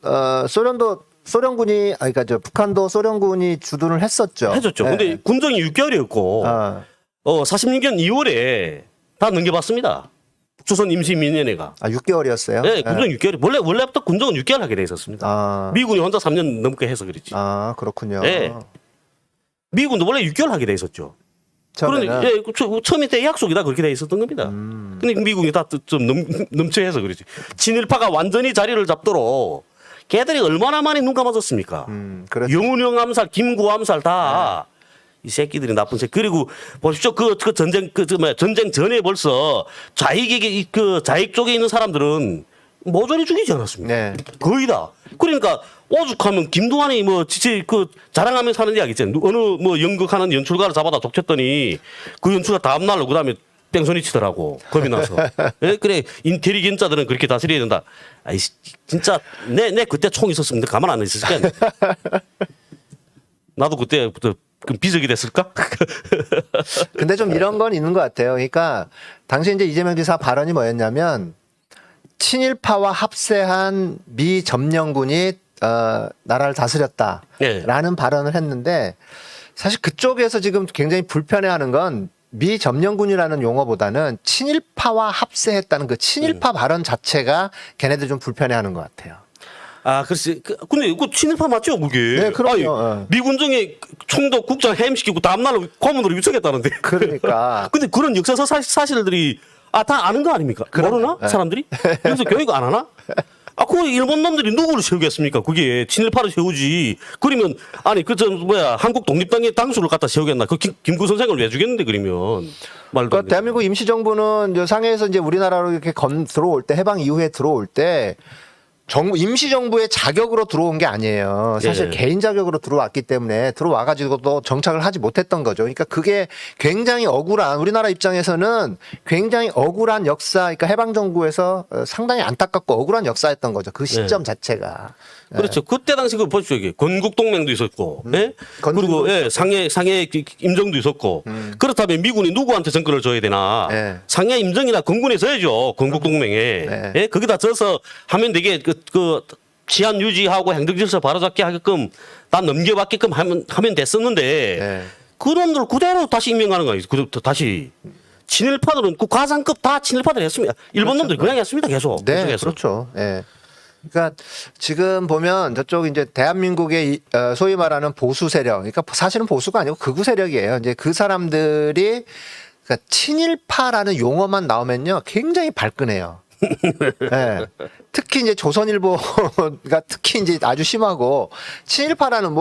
북한도 소련군이 주둔을 했었죠. 해줬죠. 근데 군정이 6개월이었고 46년 2월에 다 넘겨봤습니다. 북조선 임시민연회가. 6개월이었어요? 네, 군정 6개월. 원래부터 군정은 6개월 하게 돼 있었습니다. 미군이 혼자 3년 넘게 해서 그랬지. 그렇군요. 네. 미군도 원래 6개월 하게 돼 있었죠. 그런데 처음에 때 약속이 다 그렇게 돼 있었던 겁니다. 근데 미국이 다 좀 넘쳐해서 그렇지. 친일파가 완전히 자리를 잡도록 걔들이 얼마나 많이 눈 감아줬습니까? 그렇죠. 영운영 암살, 김구 암살 다. 이 새끼들이 나쁜 새끼. 그리고 보십시오. 전쟁 전에 벌써 좌익 쪽에 있는 사람들은 모조리 죽이지 않았습니까? 네. 거의 다. 그러니까 오죽하면 김두한이 자랑하면서 하는 이야기 있잖아요. 어느 연극하는 연출가를 잡아다 족쳤더니 그 연출가 다음날로 그다음에 뺑소니 치더라고. 겁이 나서. 예? 그래 인텔리겐자들은 그렇게 다스려야 된다. 아이 진짜 내 그때 총 있었으면 가만 안 있었을 거야. 나도 그때부터 비석이 됐을까? 근데 좀 이런 건 있는 것 같아요. 그러니까 당시 이제 이재명 지사 발언이 뭐였냐면 친일파와 합세한 미 점령군이 나라를 다스렸다라는 발언을 했는데 사실 그쪽에서 지금 굉장히 불편해하는 건 미 점령군이라는 용어보다는 친일파와 합세했다는 그 친일파 발언 자체가 걔네들 좀 불편해하는 것 같아요. 아, 글쎄. 근데 이거 친일파 맞죠, 그게? 네, 그럼요. 아니, 미군정에 총도 국장 해임시키고 다음날 고문으로 유청했다는데. 그러니까. 근데 그런 역사서 사실들이 다 아는 거 아닙니까? 모르나? 네. 사람들이? 여기서 교육 안 하나? 그 일본 놈들이 누구를 세우겠습니까? 그게 친일파를 세우지. 그러면 아니 한국 독립당의 당수를 갖다 세우겠나? 그 김구 선생을 왜 주겠는데 그러면 말도 그러니까 안 돼. 대한민국 임시정부는 이제 상해에서 이제 우리나라로 이렇게 들어올 때 해방 이후에 들어올 때 임시정부의 자격으로 들어온 게 아니에요. 사실 예. 개인 자격으로 들어왔기 때문에 들어와가지고도 정착을 하지 못했던 거죠. 그러니까 그게 굉장히 억울한 우리나라 입장에서는 굉장히 억울한 역사, 그러니까 해방정부에서 상당히 안타깝고 억울한 역사였던 거죠. 그 시점 자체가. 그렇죠. 그때 당시 그 보십시오. 건국동맹도 있었고, 예? 그리고 상해 임정도 있었고, 그렇다면 미군이 누구한테 정권을 줘야 되나? 예. 상해 임정이나 건군에 져야죠. 건국동맹에. 예. 예? 거기다 져서 하면 되게 그 치안 유지하고 행정질서 바로잡게 하게끔 다 넘겨받게끔 하면 됐었는데 예. 그놈들 그대로 다시 임명하는 거예요. 다시. 친일파들은 그 가상급 다 친일파들 했습니다. 일본 놈들이 그냥 했습니다. 계속. 네, 그쪽에서. 그렇죠. 예. 그러니까 지금 보면 저쪽 이제 대한민국의 소위 말하는 보수 세력, 그러니까 사실은 보수가 아니고 극우 세력이에요. 이제 그 사람들이 그러니까 친일파라는 용어만 나오면요, 굉장히 발끈해요. 예. 특히 이제 조선일보가 특히 이제 아주 심하고 친일파라는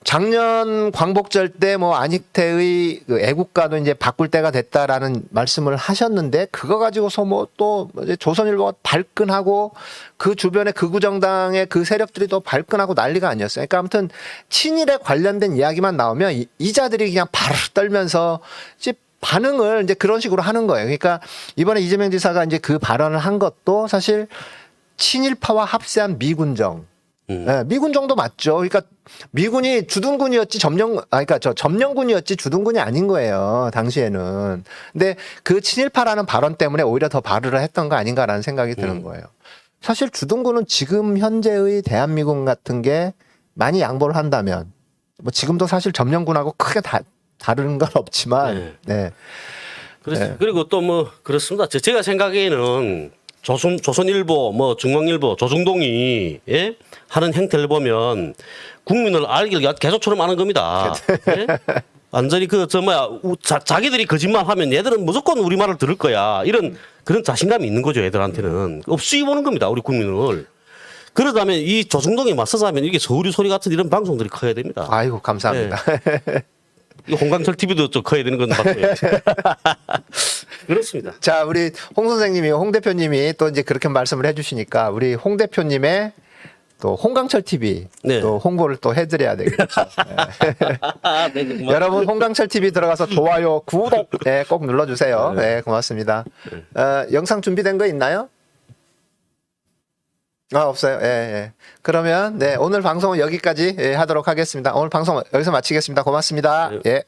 작년 광복절 때 안익태의 그 애국가도 이제 바꿀 때가 됐다라는 말씀을 하셨는데 그거 가지고서 또 조선일보가 발끈하고 그 주변에 극우 정당의 그 세력들이 또 발끈하고 난리가 아니었어요. 그러니까 아무튼 친일에 관련된 이야기만 나오면 이자들이 그냥 바로 떨면서 이제 반응을 이제 그런 식으로 하는 거예요. 그러니까 이번에 이재명 지사가 이제 그 발언을 한 것도 사실 친일파와 합세한 미군정. 네, 미군정도 맞죠. 그러니까 미군이 주둔군이었지 점령군이었지 주둔군이 아닌 거예요. 당시에는. 근데 그 친일파라는 발언 때문에 오히려 더 발언을 했던 거 아닌가라는 생각이 드는 거예요. 사실 주둔군은 지금 현재의 대한민국 같은 게 많이 양보를 한다면 지금도 사실 점령군하고 크게 다른 건 없지만 네. 그렇죠. 네. 그리고 또 그렇습니다. 제가 생각에는 조선일보, 중앙일보, 조중동이 하는 행태를 보면 국민을 알기를 개소처럼 아는 겁니다. 예? 완전히 자기들이 거짓말하면 얘들은 무조건 우리 말을 들을 거야. 이런 그런 자신감이 있는 거죠. 애들한테는 없이 보는 겁니다. 우리 국민을. 그러다면 이 조중동에 맞서서 하면 이게 서울이 소리 같은 이런 방송들이 커야 됩니다. 아이고 감사합니다. 이 홍강철 TV도 좀 커야 되는 건 맞고요. 그렇습니다. 자, 우리 홍 선생님이, 홍 대표님이 또 이제 그렇게 말씀을 해주시니까 우리 홍 대표님의 또 홍강철 TV 네. 또 홍보를 또 해드려야 되겠죠. 네, 여러분 홍강철 TV 들어가서 좋아요, 구독 꼭 눌러주세요. 네, 고맙습니다. 영상 준비된 거 있나요? 없어요. 예. 그러면 오늘 방송은 여기까지 하도록 하겠습니다. 오늘 방송 여기서 마치겠습니다. 고맙습니다. 예.